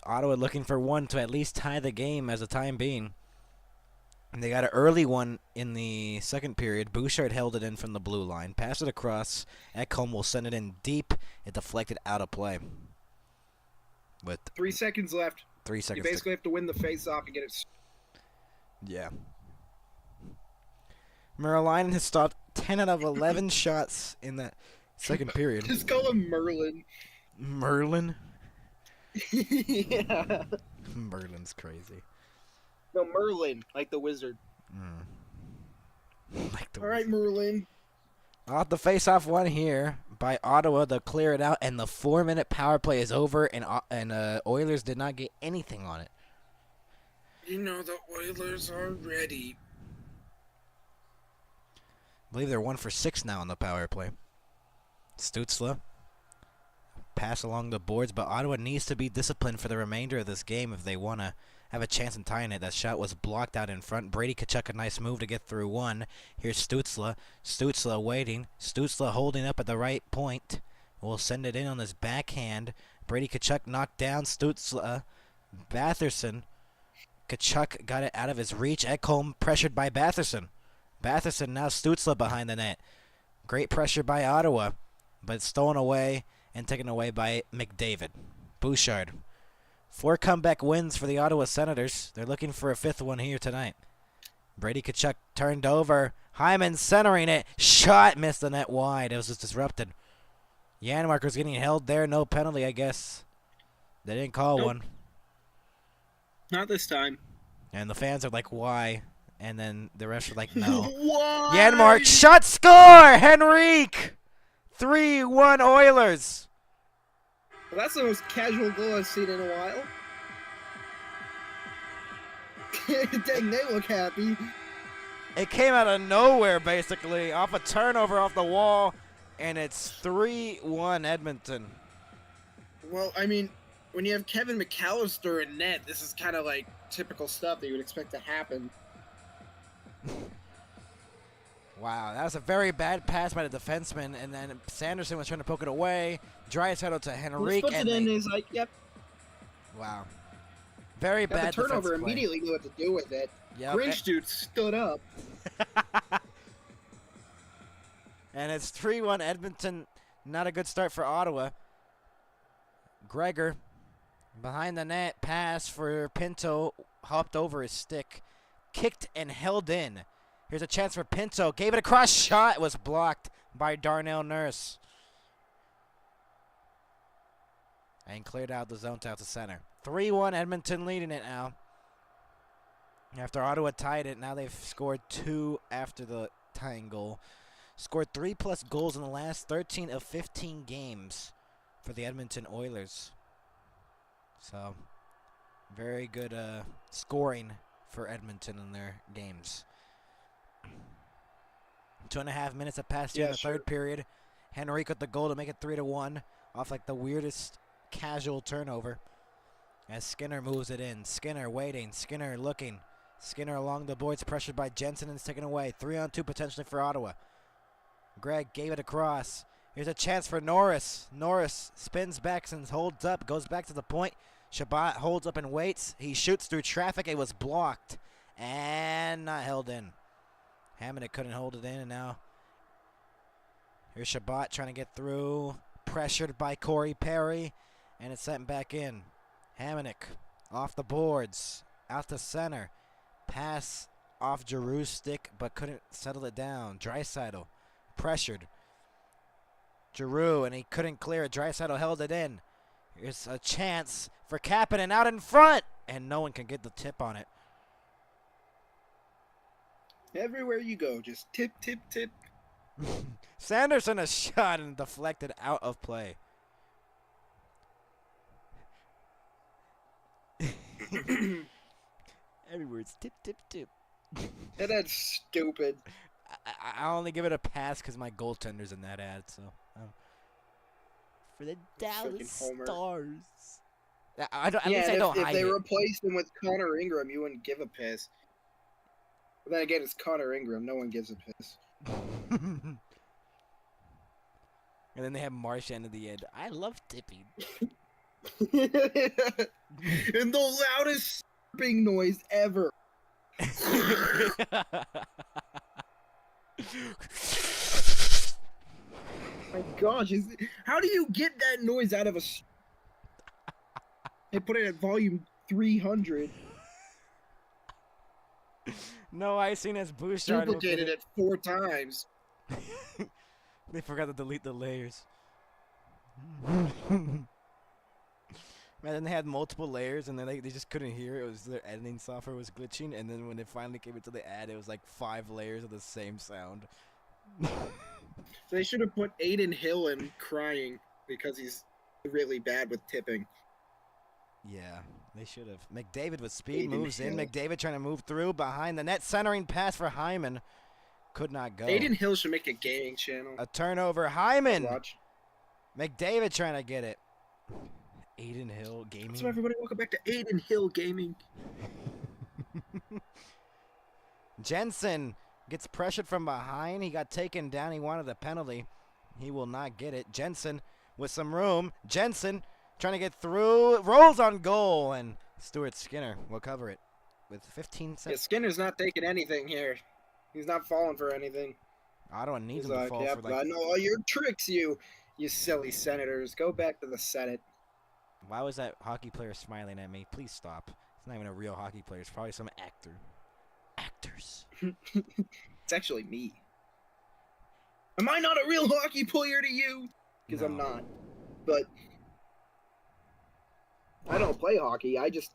Ottawa looking for one to at least tie the game as the time being. And they got an early one in the second period. Bouchard held it in from the blue line. Passed it across. Ekholm will send it in deep. It deflected out of play. With 3 seconds left. 3 seconds. You basically have to win the face-off and get it. Yeah. Merlinen has stopped 10 out of 11 shots in that second period. Just call him Merlin. Merlin? Yeah. Merlin's crazy. No, Merlin, like the wizard. Like the All right, Merlin. Off the face-off one here by Ottawa. They'll clear it out, and the 4-minute power play is over, and Oilers did not get anything on it. You know the Oilers are ready. I believe they're 1 for 6 now on the power play. Stützle pass along the boards, but Ottawa needs to be disciplined for the remainder of this game if they want to have a chance in tying it. That shot was blocked out in front. Brady Tkachuk, a nice move to get through one. Here's Stützle. Stützle waiting. Stützle holding up at the right point. Will send it in on his backhand. Brady Tkachuk knocked down Stützle. Batherson. Tkachuk got it out of his reach. Ekholm pressured by Batherson. Batherson now Stützle behind the net. Great pressure by Ottawa, but it's stolen away and taken away by McDavid. Bouchard. 4 comeback wins for the Ottawa Senators. They're looking for a 5th one here tonight. Brady Tkachuk turned over. Hyman centering it. Shot missed the net wide. It was just disrupted. Janmark getting held there. No penalty, I guess. They didn't call one. Not this time. And the fans are like, why? And then the refs are like, no. Why? Janmark, shot, score! Henrique! 3-1 Oilers. Well, that's the most casual goal I've seen in a while. Dang, they look happy. It came out of nowhere, basically, off a turnover off the wall, and it's 3-1 Edmonton. Well, I mean, when you have Kevin McAllister in net, this is kind of like typical stuff that you would expect to happen. Wow, that was a very bad pass by the defenseman, and then Sanderson was trying to poke it away. Draisaitl to Henrique, He puts it in, and he's like, yep. Wow. Very Got bad the turnover, defensive play. immediately knew what to do with it. Yep. Grinch dude stood up. And it's 3-1 Edmonton. Not a good start for Ottawa. Gregor behind the net, pass for Pinto, hopped over his stick, kicked and held in. Here's a chance for Pinto, gave it a cross shot, was blocked by Darnell Nurse. And cleared out the zone out to center. 3-1 Edmonton leading it now. After Ottawa tied it, now they've scored 2 after the tying goal. Scored 3+ goals in the last 13 of 15 games for the Edmonton Oilers. So, very good scoring for Edmonton in their games. 2.5 minutes have passed here in the third period. Henrique with the goal to make it 3-1 off like the weirdest casual turnover. As Skinner moves it in. Skinner waiting. Skinner looking. Skinner along the boards, pressured by Jensen, and it's taken away. 3-on-2 potentially for Ottawa. Greg gave it across. Here's a chance for Norris. Norris spins back and holds up, goes back to the point. Shabbat holds up and waits. He shoots through traffic. It was blocked and not held in. Hammond couldn't hold it in, and now here's Shabbat trying to get through. Pressured by Corey Perry, and it's sent back in. Hamonic off the boards, out to center. Pass off Giroux's stick, but couldn't settle it down. Draisaitl pressured Giroux, and he couldn't clear it. Draisaitl held it in. Here's a chance for Kapanen out in front, and no one can get the tip on it. Everywhere you go, just tip, tip, tip. Sanderson a shot and deflected out of play. Everywhere it's tip, tip, tip. And that's stupid. I only give it a pass because my goaltender's in that ad. So for the Dallas Stars. At least I don't hide if they it. replaced him with Connor Ingram, you wouldn't give a piss. But then again, it's Connor Ingram. No one gives a piss. And then they have Marsh end of the end. I love tipping. And the loudest slurping noise ever. My gosh, how do you get that noise out of a... They put it at volume 300. No icing as Bouchard. Duplicated it 4 times. They forgot to delete the layers. Man, then they had multiple layers, and then they just couldn't hear it. It was their editing software was glitching, and then when it finally came into the ad, it was like 5 layers of the same sound. So they should have put Aiden Hill in crying because he's really bad with tipping. Yeah, they should have. McDavid with speed Aiden moves in. Hill. McDavid trying to move through behind the net. Centering pass for Hyman. Could not go. Aiden Hill should make a gaming channel. A turnover. Hyman. Watch. McDavid trying to get it. Aiden Hill gaming. So everybody, welcome back to Aiden Hill Gaming. Jensen gets pressured from behind. He got taken down. He wanted a penalty. He will not get it. Jensen with some room. Jensen trying to get through. Rolls on goal, and Stuart Skinner will cover it with 15 Yeah, seconds. Skinner's not taking anything here. He's not falling for anything. Ottawa needs He's him to like, fall yeah, for like. I know all your tricks, you silly Senators. Go back to the Senate. Why was that hockey player smiling at me? Please stop. It's not even a real hockey player. It's probably some actor. Actors. It's actually me. Am I not a real hockey player to you? Because I'm No. not. But I don't play hockey. I just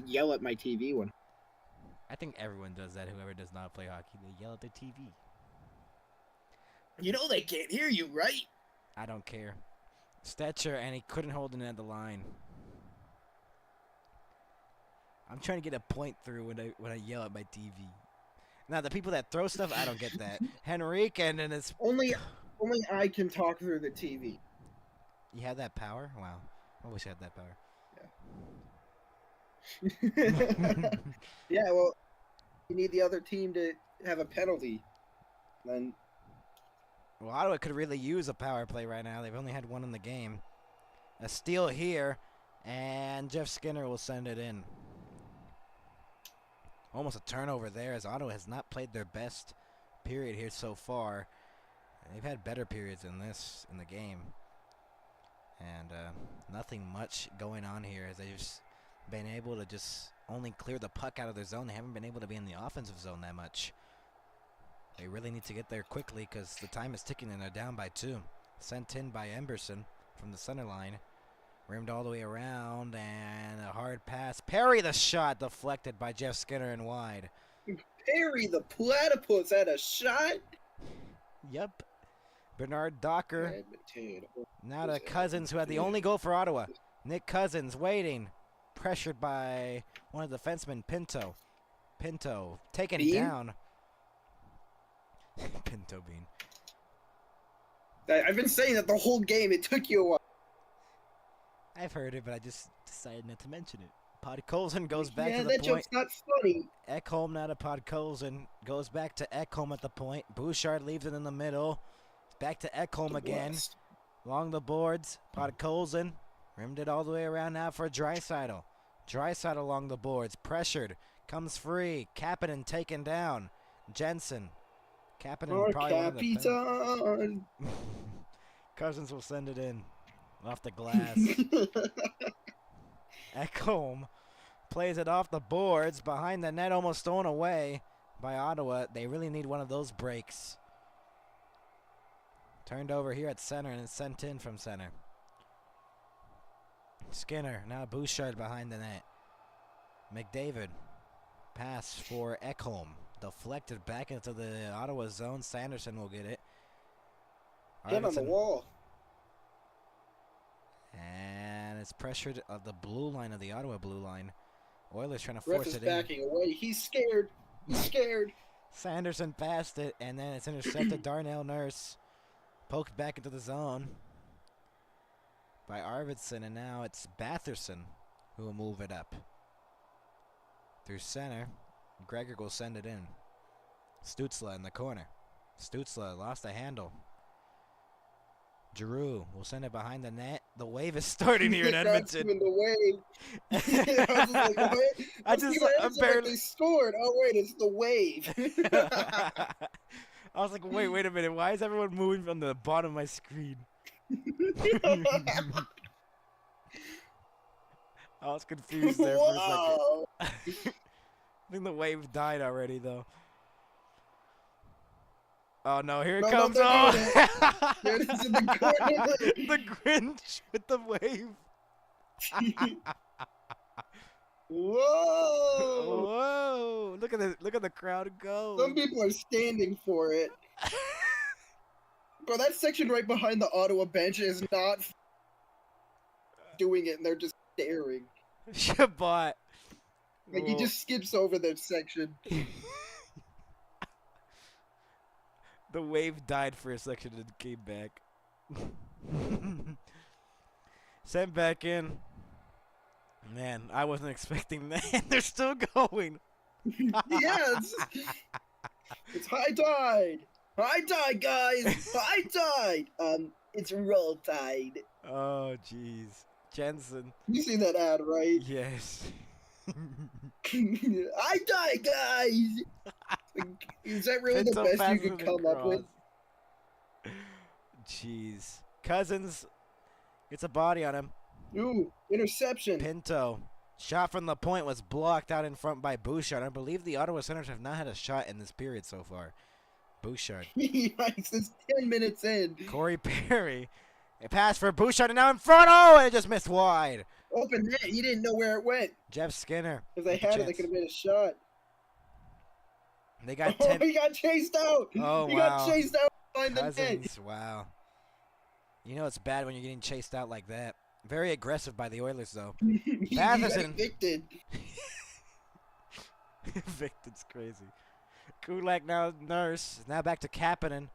yell at my TV when. I think everyone does that. Whoever does not play hockey, they yell at their TV. You know they can't hear you, right? I don't care. Stetcher, and he couldn't hold it at the line. I'm trying to get a point through when I yell at my TV. Now the people that throw stuff, I don't get that. Henrique, and then it's Only I can talk through the TV. you have that power. Wow, I wish I had that power. Yeah, well, you need the other team to have a penalty. Then Well, Ottawa could really use a power play right now. They've only had one in the game. A steal here, and Jeff Skinner will send it in. Almost a turnover there, as Ottawa has not played their best period here so far. They've had better periods than this in the game. And nothing much going on here, as they've just been able to just only clear the puck out of their zone. They haven't been able to be in the offensive zone that much. They really need to get there quickly because the time is ticking and they're down by 2. Sent in by Emberson from the center line. Rimmed all the way around, and a hard pass. Perry the shot deflected by Jeff Skinner and wide. Perry the platypus had a shot. Yep. Bernard Docker. Edmonton. Now to Cousins, who had the only goal for Ottawa. Nick Cousins waiting. Pressured by one of the defensemen, Pinto. Pinto taken Bean? down. Pinto bean. I've been saying that the whole game. It took you a while. I've heard it, but I just decided not to mention it. Podkolzin goes back Yeah, to the that point. joke's not funny. Ekholm now to Podkolzin. Goes back to Ekholm at the point. Bouchard leaves it in the middle. Back to Ekholm again. Blast. Along the boards. Podkolzin rimmed it all the way around now for Draisaitl. Draisaitl along the boards. Pressured. Comes free. Kapanen taken down. Jensen. Kapanen Our probably one of the Capitan. Cousins will send it in. Off the glass. Ekholm plays it off the boards. Behind the net, almost thrown away by Ottawa. They really need one of those breaks. Turned over here at center and it's sent in from center. Skinner, now Bouchard behind the net. McDavid, pass for Ekholm. Deflected back into the Ottawa zone. Sanderson will get it. Get on the Arvidsson. wall. And it's pressured of the blue line of the Ottawa blue line. Oilers trying to Ref force is it backing away. He's scared. He's scared. in. Sanderson passed it, and then it's intercepted. Darnell Nurse poked back into the zone by Arvidsson, and now it's Batherson who will move it up. Through center, Gregor will send it in. Stützle in the corner. Stützle lost the handle. Giroux will send it behind the net. The wave is starting here in That's Edmonton. when the wave. I was like, what? I'm barely. They scored. Oh wait, it's the wave. I was like, wait a minute. Why is everyone moving from the bottom of my screen? I was confused there for a Whoa. second. I think the wave died already, though. Oh no, here it No, comes. they're Oh! There it is in the corner. The Grinch with the wave. Whoa! Whoa! Look at the crowd go. Some people are standing for it. Bro, that section right behind the Ottawa bench is not doing it, and they're just staring. Shabbat. Like, he Whoa. just skips over that section. The wave died for a second and came back. Sent back in. Man, I wasn't expecting that. They're still going. Yeah, it's high tide. High tide, guys. High tide. It's roll tide. Oh, jeez. Jensen. You seen that ad, right? Yes. High tide, guys. Like, is that really the Pinto best you passes could it come up with? across. Jeez. Cousins gets a body on him. Ooh, interception. Pinto. Shot from the point was blocked out in front by Bouchard. I believe the Ottawa Senators have not had a shot in this period so far. Bouchard. Yikes, it's 10 minutes in. Corey Perry. A pass for Bouchard and now in front. Oh, and it just missed wide. Open net. He didn't know where it went. Jeff Skinner. If they with the had it, they chance. could have made a shot. They got Oh, 10. he got chased out. Oh, he wow. got chased out behind the net. Cousins. Wow. You know it's bad when you're getting chased out like that. Very aggressive by the Oilers, though. He got Batherson. evicted. Evicted's crazy. Kulak now Nurse. Now back to Kapanen.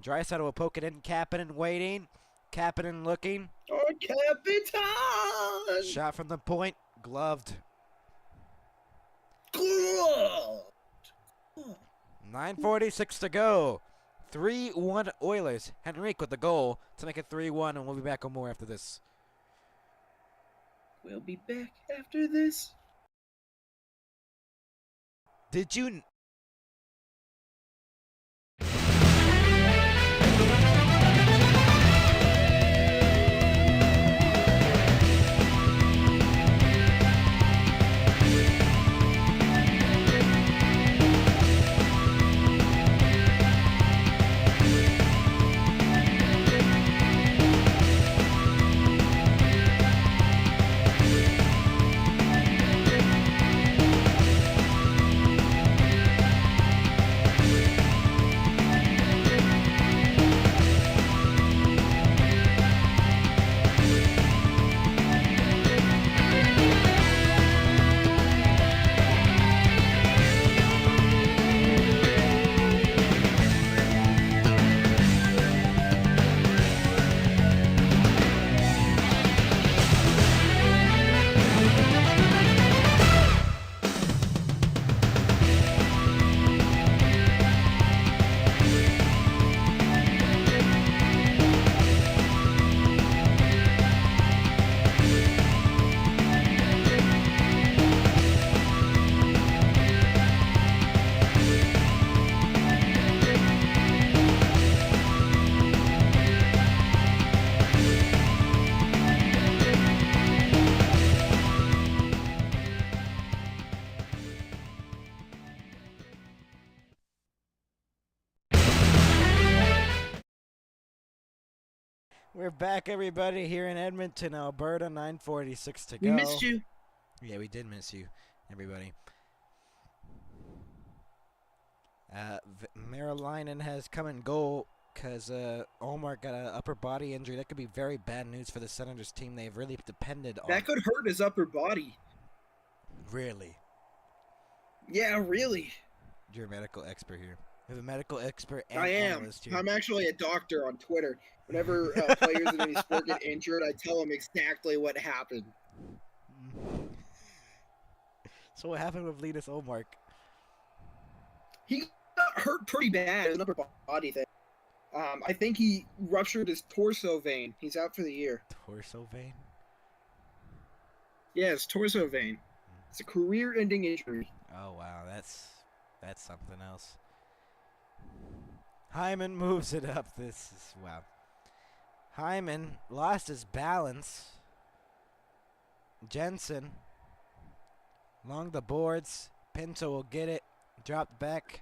Draisaitl will poke it in. Kapanen waiting. Kapanen looking. Oh, Capitan! Shot from the point. Gloved. Cool. 9:46 to go. 3-1 Oilers. Henrique with the goal to make it 3-1, and we'll be back on more after this. We'll be back after this. Did you... We're back, everybody, here in Edmonton, Alberta. 9:46 to go. We missed you. Yeah, we did miss you, everybody. Merrilainen has come and go because Omar got an upper body injury. That could be very bad news for the Senators team. They've really depended on. That could hurt his upper body. Really? Yeah, really. You're a medical expert here. We have a medical expert and I am. analyst here. I'm actually a doctor on Twitter. Whenever players in any sport get injured, I tell them exactly what happened. So what happened with Linus Ullmark? He got hurt pretty bad. An upper body thing. I think he ruptured his torso vein. He's out for the year. Torso vein? Yeah, his torso vein. It's a career-ending injury. Oh wow, that's something else. Hyman moves it up. This is wow. Hyman lost his balance. Jensen along the boards. Pinto will get it. Dropped back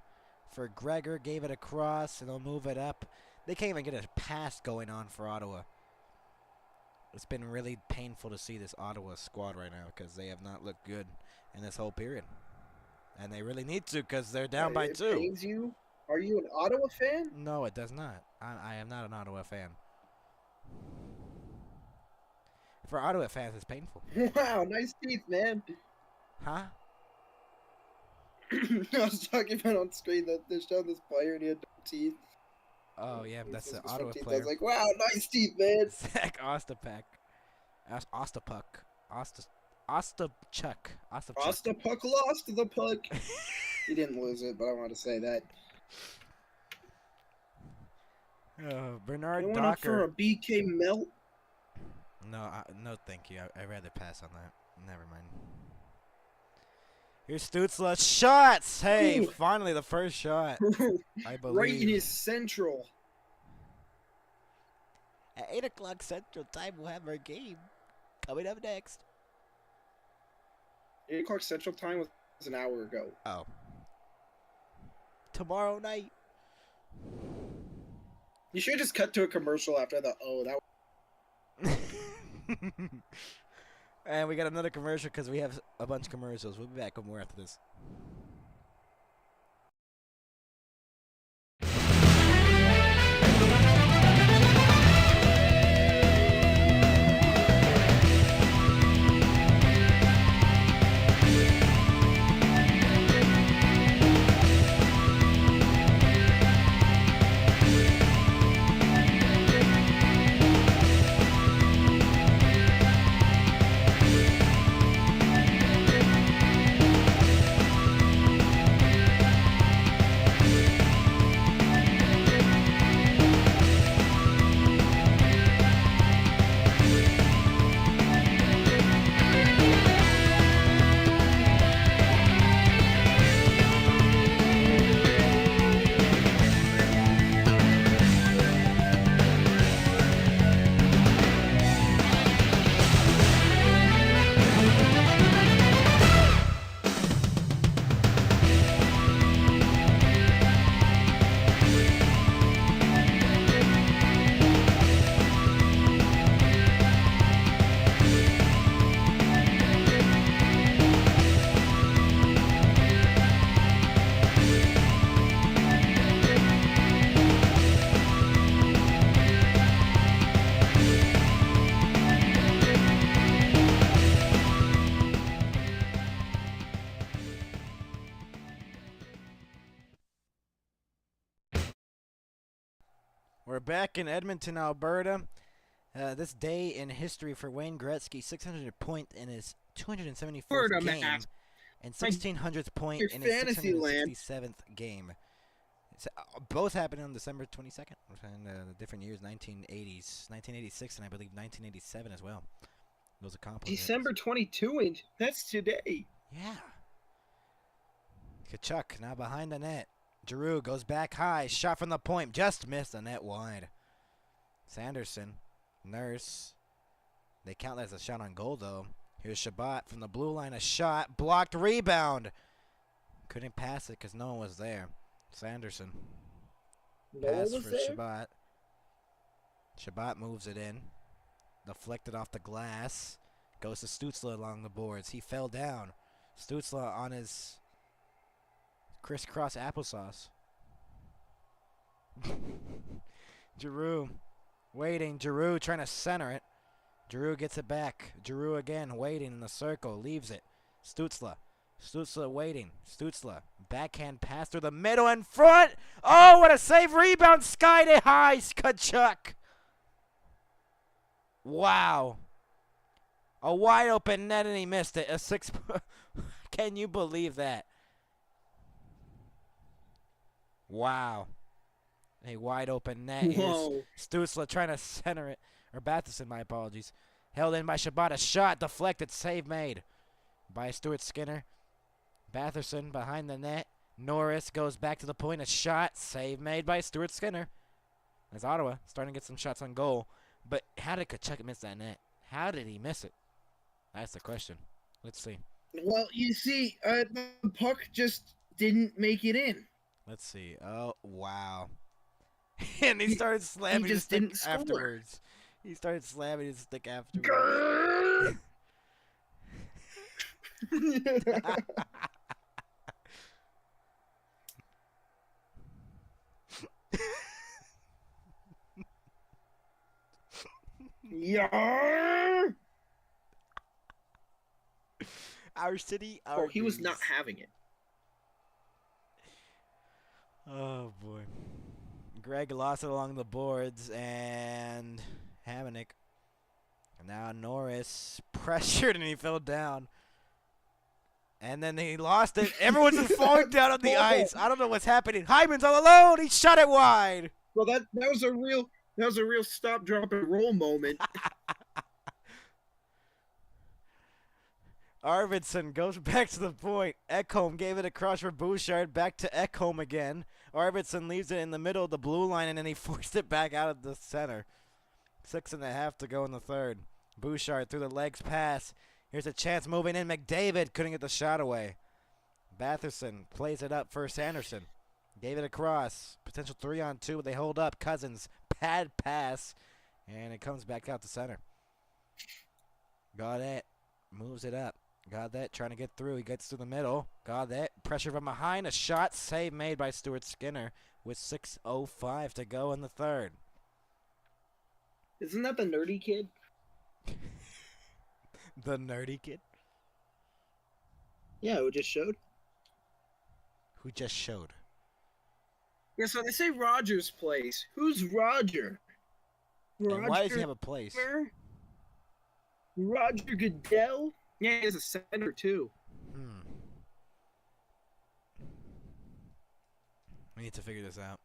for Gregor. Gave it across, and they'll move it up. They can't even get a pass going on for Ottawa. It's been really painful to see this Ottawa squad right now because they have not looked good in this whole period. And they really need to because they're down by 2. It pains you? Are you an Ottawa fan? No, it does not. I am not an Ottawa fan. For Ottawa fans, it's painful. Wow, nice teeth, man. Huh? I was talking about on screen that they're showing this player and he had no teeth. Oh, yeah, that's the His Ottawa teeth. I player. was like, wow, nice teeth, man. Zach Ostapuk. Ostapchuk. Ostapuk lost the puck. He didn't lose it, but I want to say that. Bernard You went up for a Docker. BK melt? No, no, thank you. I'd rather pass on that. Never mind. Here's Stutzla. Shots! Hey, Ooh. finally the first shot. I believe. Right in his central. At 8 o'clock Central Time, we'll have our game coming up next. 8 o'clock Central Time was an hour ago. Oh. Tomorrow night. You should just cut to a commercial after the that. And we got another commercial because we have a bunch of commercials. We'll be back with more after this. We're back in Edmonton, Alberta. This day in history for Wayne Gretzky, 600 point in his 274th game, and 1600th point in his 667th game. So, both happened on December 22nd, and the different years, 1980s, 1986, and I believe 1987 as well. Those accomplishments. December 22 inch. That's today. Yeah. Kachuk now behind the net. Giroux goes back high. Shot from the point. Just missed the net wide. Sanderson. Nurse. They count that as a shot on goal, though. Here's Shabbat from the blue line. A shot. Blocked. Rebound. Couldn't pass it because no one was there. Sanderson. No one Pass was for there? Shabbat. Shabbat moves it in. Deflected off the glass. Goes to Stutzla along the boards. He fell down. Stutzla on his crisscross applesauce. Giroux waiting. Giroux trying to center it. Giroux gets it back. Giroux again waiting in the circle. Leaves it. Stutzla. Stutzla waiting. Stutzla. Backhand pass through the middle and front. Oh, what a save. Rebound. Sky to high. Tkachuk. Wow. A wide open net and he missed it. A 6. Can you believe that? Wow. A wide open net. Whoa. Stutzla trying to center it. Or Batherson, my apologies. Held in by Shabbat. A shot deflected. Save made by Stuart Skinner. Batherson behind the net. Norris goes back to the point. A shot. Save made by Stuart Skinner. As Ottawa starting to get some shots on goal. But how did Tkachuk miss that net? How did he miss it? That's the question. Let's see. Well, you see, the puck just didn't make it in. Let's see. Oh, wow. And he started slamming his just stick didn't score. afterwards. He started slamming his stick afterwards. Yeah. Our city, our He was not dreams. having it. Oh, boy. Greg lost it along the boards, and Hamonic. And now Norris pressured, and he fell down. And then he lost it. Everyone's just falling down on the ice. I don't know what's happening. Hyman's all alone. He shot it wide. Well, that was a real stop, drop, and roll moment. Arvidsson goes back to the point. Ekholm gave it across for Bouchard. Back to Ekholm again. Arvidsson leaves it in the middle of the blue line, and then he forced it back out of the center. 6.5 to go in the third. Bouchard through the legs pass. Here's a chance moving in. McDavid couldn't get the shot away. Batherson plays it up for Sanderson. Gave it across. Potential 3-on-2, but they hold up. Cousins, pad pass, and it comes back out to center. Got it. Moves it up. Got that. Trying to get through. He gets through the middle. Got that. Pressure from behind. A shot. Save made by Stuart Skinner with 6:05 to go in the third. Isn't that the nerdy kid? The nerdy kid? Yeah, who just showed. Who just showed? Yeah, so they say Rogers Place. Who's Roger? And why does he have a place? Roger Goodell? Yeah, he has a center too. We need to figure this out.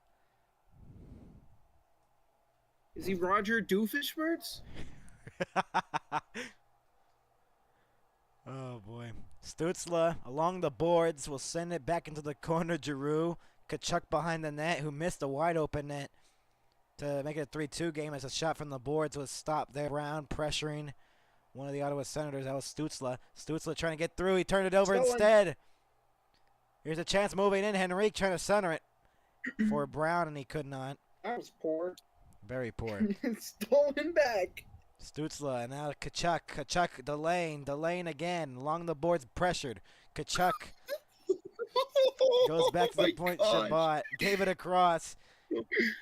Is he Roger Doofenshmirtz? Oh, boy. Stutzla along the boards will send it back into the corner. Giroux. Tkachuk behind the net, who missed a wide-open net to make it a 3-2 game as a shot from the boards was stopped there. Brown pressuring one of the Ottawa Senators. That was Stutzla. Stutzla trying to get through. He turned it over instead. Here's a chance moving in. Henrique trying to center it for Brown, and he could not. That was poor. Very poor. Stolen back. Stutzla, and now Tkachuk. Tkachuk, Delane again. Along the boards, pressured. Tkachuk goes back to the point. Shabbat gave it across.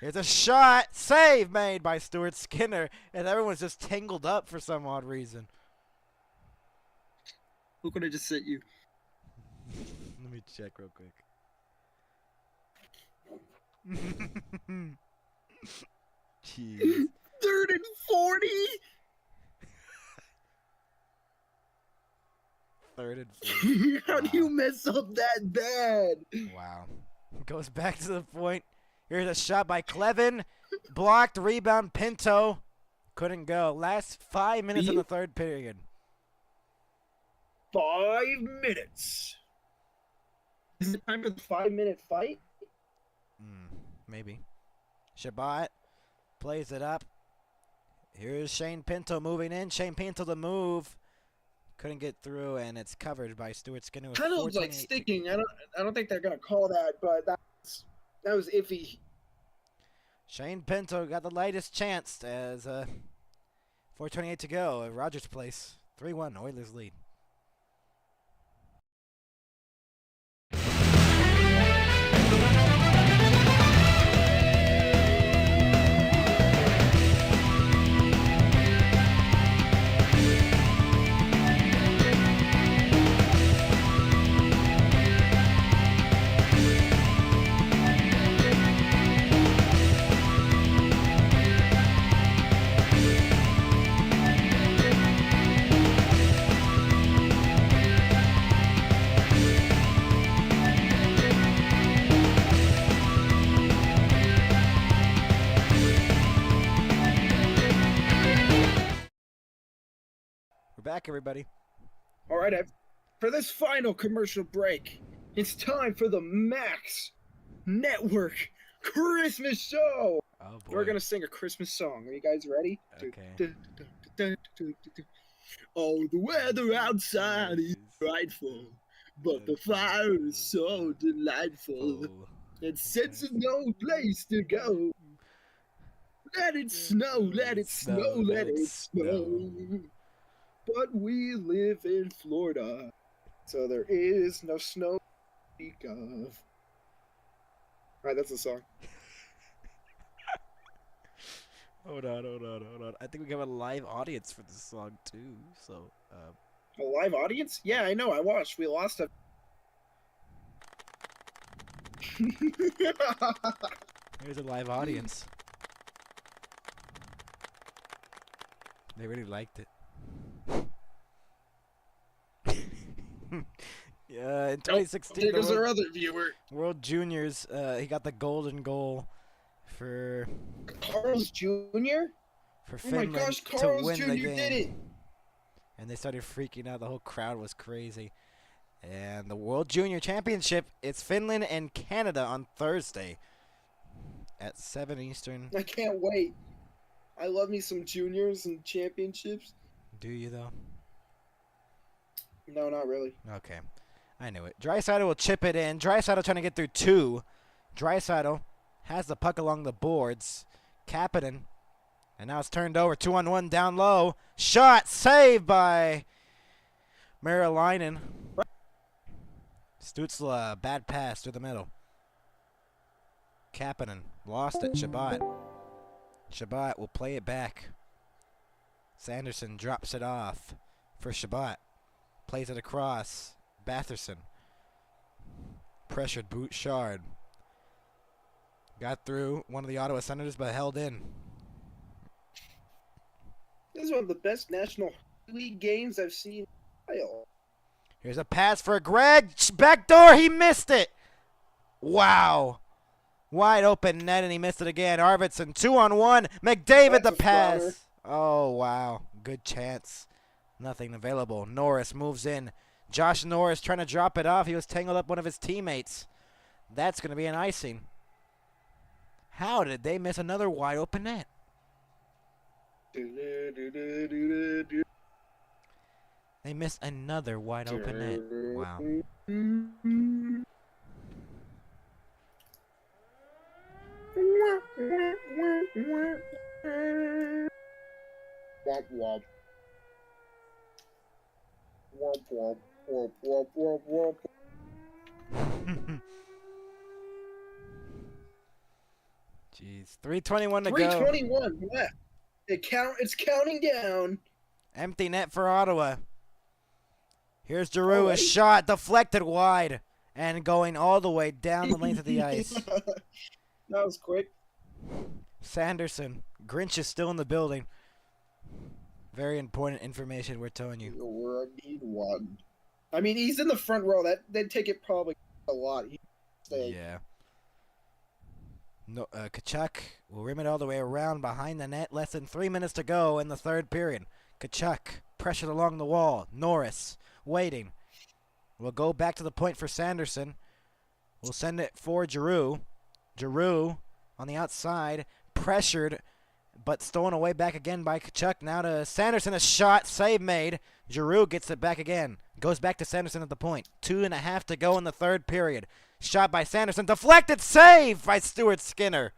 Here's a shot. Save made by Stuart Skinner, and everyone's just tangled up for some odd reason. Who could have just sent you? Let me check real quick. Jeez. 3rd and 40? 3rd and 4. How do you mess up that bad? Wow. Goes back to the point. Here's a shot by Clevin. Blocked. Rebound. Pinto. Couldn't go. Last 5 minutes in the third period. 5 minutes. Is it time for the 5-minute fight? Maybe. Shabbat plays it up. Here's Shane Pinto moving in. Shane Pinto the move. Couldn't get through, and it's covered by Stuart Skinner. Kind of looks like sticking. I don't think they're gonna call that, but that was iffy. Shane Pinto got the lightest chance as 4:28 to go at Rogers Place. 3-1 Oilers lead. We're back, everybody. All right, for this final commercial break, it's time for the Max Network Christmas show. Oh boy. We're gonna sing a Christmas song. Are you guys ready? Okay. Oh, the weather outside is frightful, but the fire is so delightful. It sets us no place to go. Let it snow, let it snow, let it snow. But we live in Florida, so there is no snow to speak of. All right, that's the song. Hold on. I think we have a live audience for this song too. So, A live audience? Yeah, I know. I watched. We lost a. here's a live audience. They really liked it. Yeah, in 2016, There's our other viewer. World Juniors, he got the golden goal for Carl's Jr.? Oh Finland my gosh, to Carl's win Jr. the game. did it! And they started freaking out. The whole crowd was crazy. And the World Junior Championship, it's Finland and Canada on Thursday at 7 Eastern. I can't wait. I love me some juniors and championships. Do you, though? No, not really. Okay. I knew it. Draisaitl will chip it in. Draisaitl trying to get through two. Draisaitl has the puck along the boards. Kapanen. And now it's turned over. 2-on-1 down low. Shot. Saved by Marilainen. Stützle, bad pass through the middle. Kapanen lost it. Shabbat. Shabbat will play it back. Sanderson drops it off for Shabbat. Plays it across. Batherson. Pressured Bouchard. Got through one of the Ottawa Senators, but held in. This is one of the best National League games I've seen in a while. Here's a pass for Greg. Backdoor, he missed it. Wow. Wide open net, and he missed it again. Arvidsson, 2-on-1. McDavid, the pass. Runner. Oh, wow. Good chance. Nothing available. Norris moves in. Josh Norris trying to drop it off. He was tangled up one of his teammates. That's going to be an icing. How did they miss another wide open net? They missed another wide open net. Wow. Womp womp. Womp womp. Womp womp womp womp. Jeez. 3:21 to go. 3:21 left. It's counting down. Empty net for Ottawa. Here's Giroux. A Alright. shot deflected wide and going all the way down the length of the ice. That was quick. Sanderson. Grinch is still in the building. Very important information we're telling you. You're a need one. I mean, he's in the front row. They'd take it probably a lot. Yeah. No, Kachuk will rim it all the way around behind the net. Less than 3 minutes to go in the third period. Kachuk pressured along the wall. Norris waiting. We'll go back to the point for Sanderson. We'll send it for Giroux. Giroux on the outside. Pressured, but stolen away back again by Kachuk. Now to Sanderson. A shot. Save made. Giroux gets it back again. Goes back to Sanderson at the point. 2.5 to go in the third period. Shot by Sanderson. Deflected. Save by Stuart Skinner.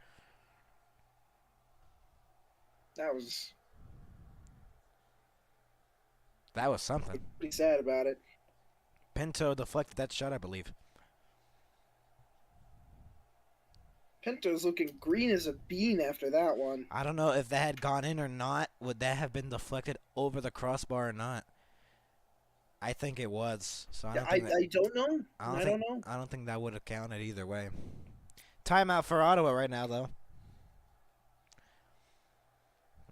That was That was something. pretty sad about it. Pinto deflected that shot, I believe. Pinto's looking green as a bean after that one. I don't know if that had gone in or not. Would that have been deflected over the crossbar or not? I think it was. So I don't think that, I don't know. I don't know. I don't think that would have counted either way. Timeout for Ottawa right now, though.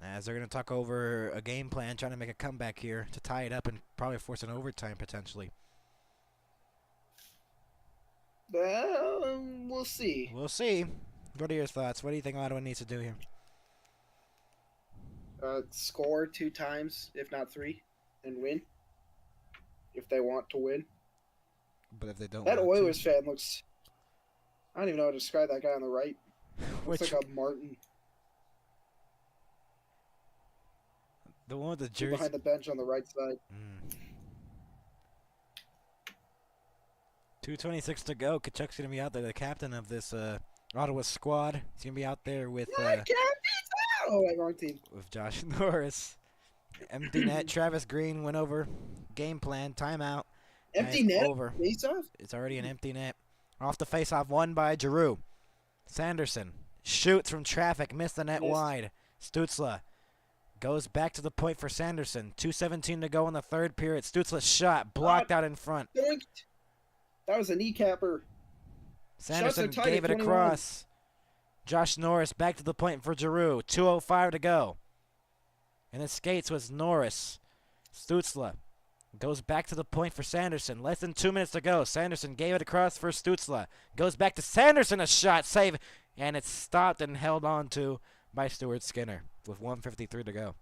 As they're going to talk over a game plan, trying to make a comeback here to tie it up and probably force an overtime potentially. We'll see. We'll see. What are your thoughts? What do you think Ottawa needs to do here? Score 2 times, if not 3, and win. If they want to win. But if they don't, That want Oilers fan looks. I don't even know how to describe that guy on the right. Looks Which, like a Martin. the one with the jersey Behind the bench on the right side. 2:26 to go. Kachuk's gonna be out there, the captain of this Ottawa squad. He's gonna be out there with Oh, wait, wrong team. with Josh Norris. Empty net. Travis Green went over. Game plan. Timeout. Empty And net. Over. Face off. It's already an empty net. Off the faceoff, won by Giroux. Sanderson shoots from traffic, missed the net Missed. wide. Stutzla goes back to the point for Sanderson. 2:17 to go in the third period. Stutzla's shot blocked out in front. Doinked. That was a kneecapper. Sanderson tied gave at it 21. across. Josh Norris back to the point for Giroux. 2:05 to go. And the skates was Norris. Stutzla goes back to the point for Sanderson. Less than 2 minutes to go. Sanderson gave it across for Stutzla. Goes back to Sanderson. A shot save. And it's stopped and held on to by Stuart Skinner with 1:53 to go.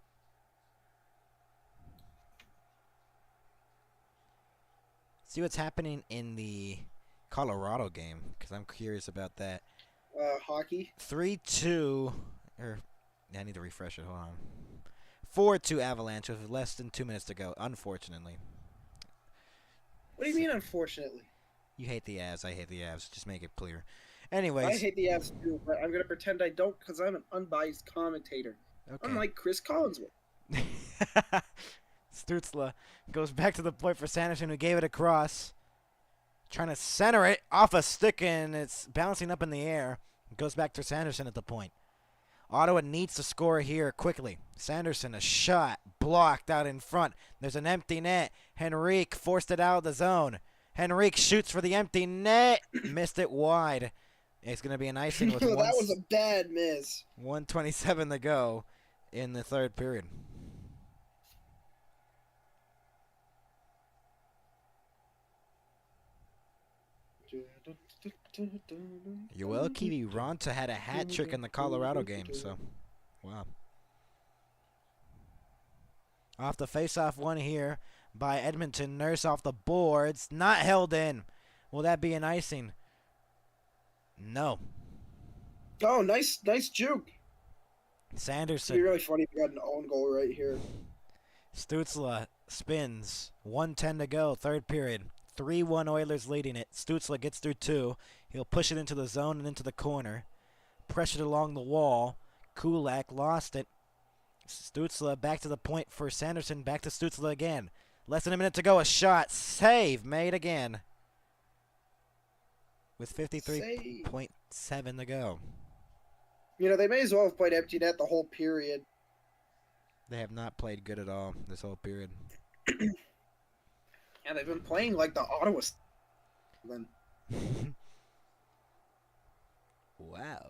See what's happening in the Colorado game, because I'm curious about that. Hockey. 3-2, or I need to refresh it. Hold on. 4-2 Avalanche with less than 2 minutes to go. Unfortunately, What do you mean, unfortunately? you hate the Avs. I hate the Avs. Just make it clear. Anyways, I hate the Avs too, but I'm going to pretend I don't because I'm an unbiased commentator. okay. Unlike Chris Collinsworth. Stutzla goes back to the point for Sanderson, who gave it across. Trying to center it off a stick, and it's bouncing up in the air. Goes back to Sanderson at the point. Ottawa needs to score here quickly. Sanderson, a shot blocked out in front. There's an empty net. Henrique forced it out of the zone. Henrique shoots for the empty net. Missed it wide. It's going to be an icing with That was a bad miss. 1:27 to go in the third period. Yoel Kiviranta had a hat trick in the Colorado game, so wow. Off the face-off one here by Edmonton. Nurse off the boards. Not held in. Will that be an icing? No. Oh, nice juke. It'd be Sanderson. really funny if you had an own goal right here. Stutzla spins. 1:10 to go. Third period. 3-1 Oilers leading it. Stutzla gets through 2. He'll push it into the zone and into the corner. Pressured along the wall. Kulak lost it. Stutzla back to the point for Sanderson. Back to Stutzla again. Less than a minute to go. A shot. Save made again. With 53.7 to go. You know, they may as well have played empty net the whole period. They have not played good at all this whole period. Yeah, they've been playing like the Ottawa. Then Wow.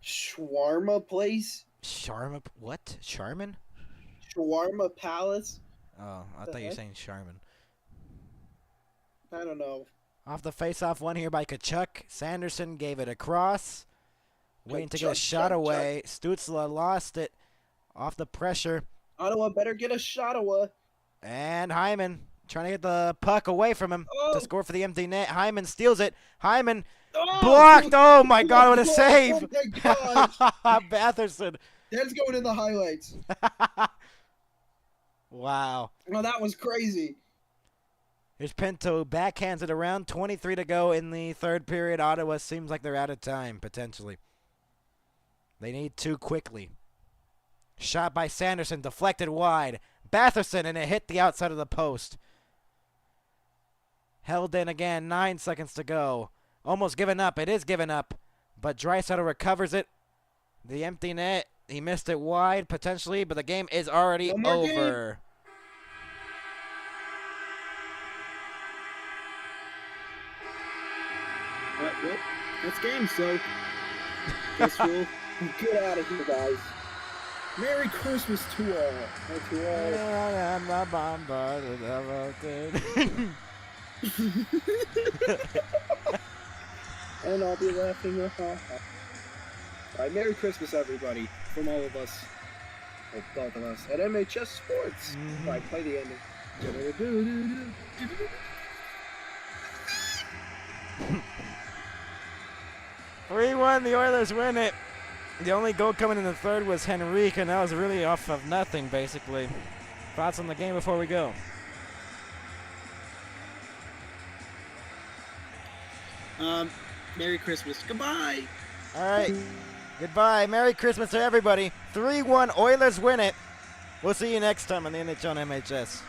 Shawarma place, Sharma. What? Sharman? Shawarma Palace. Oh, I The thought you were heck? saying Sharman. I don't know. Off the face-off one here by Kachuk. Sanderson gave it across. Waiting to get a Kachuk, shot Kachuk. away. Stutzla lost it. Off the pressure. Ottawa better get a shot away. And Hyman trying to get the puck away from him Oh. to score for the empty net. Hyman steals it. Hyman Oh! blocked. Oh, my God. What a Oh save. my gosh. Batherson. That's going in the highlights. Wow. Oh, that was crazy. Here's Pinto, backhands it around. 23 to go in the third period. Ottawa seems like they're out of time, potentially. They need two quickly. Shot by Sanderson, deflected wide. Batherson, and it hit the outside of the post. Held in again, 9 seconds to go. Almost given up. It is given up. But Draisaitl recovers it. The empty net. He missed it wide, potentially, but the game is already over. Well, that's game, so guess we'll Get out of here, guys. Merry Christmas to all. To all. And I'll be laughing. All right, Merry Christmas, everybody, from all of us, or both of us, at MHS Sports. All right, play the ending. 3-1, the Oilers win it. The only goal coming in the third was Henrique, and that was really off of nothing, basically. Thoughts on the game before we go? Merry Christmas. Goodbye. All right. Goodbye. Merry Christmas to everybody. 3-1, Oilers win it. We'll see you next time on the NHL and MHS.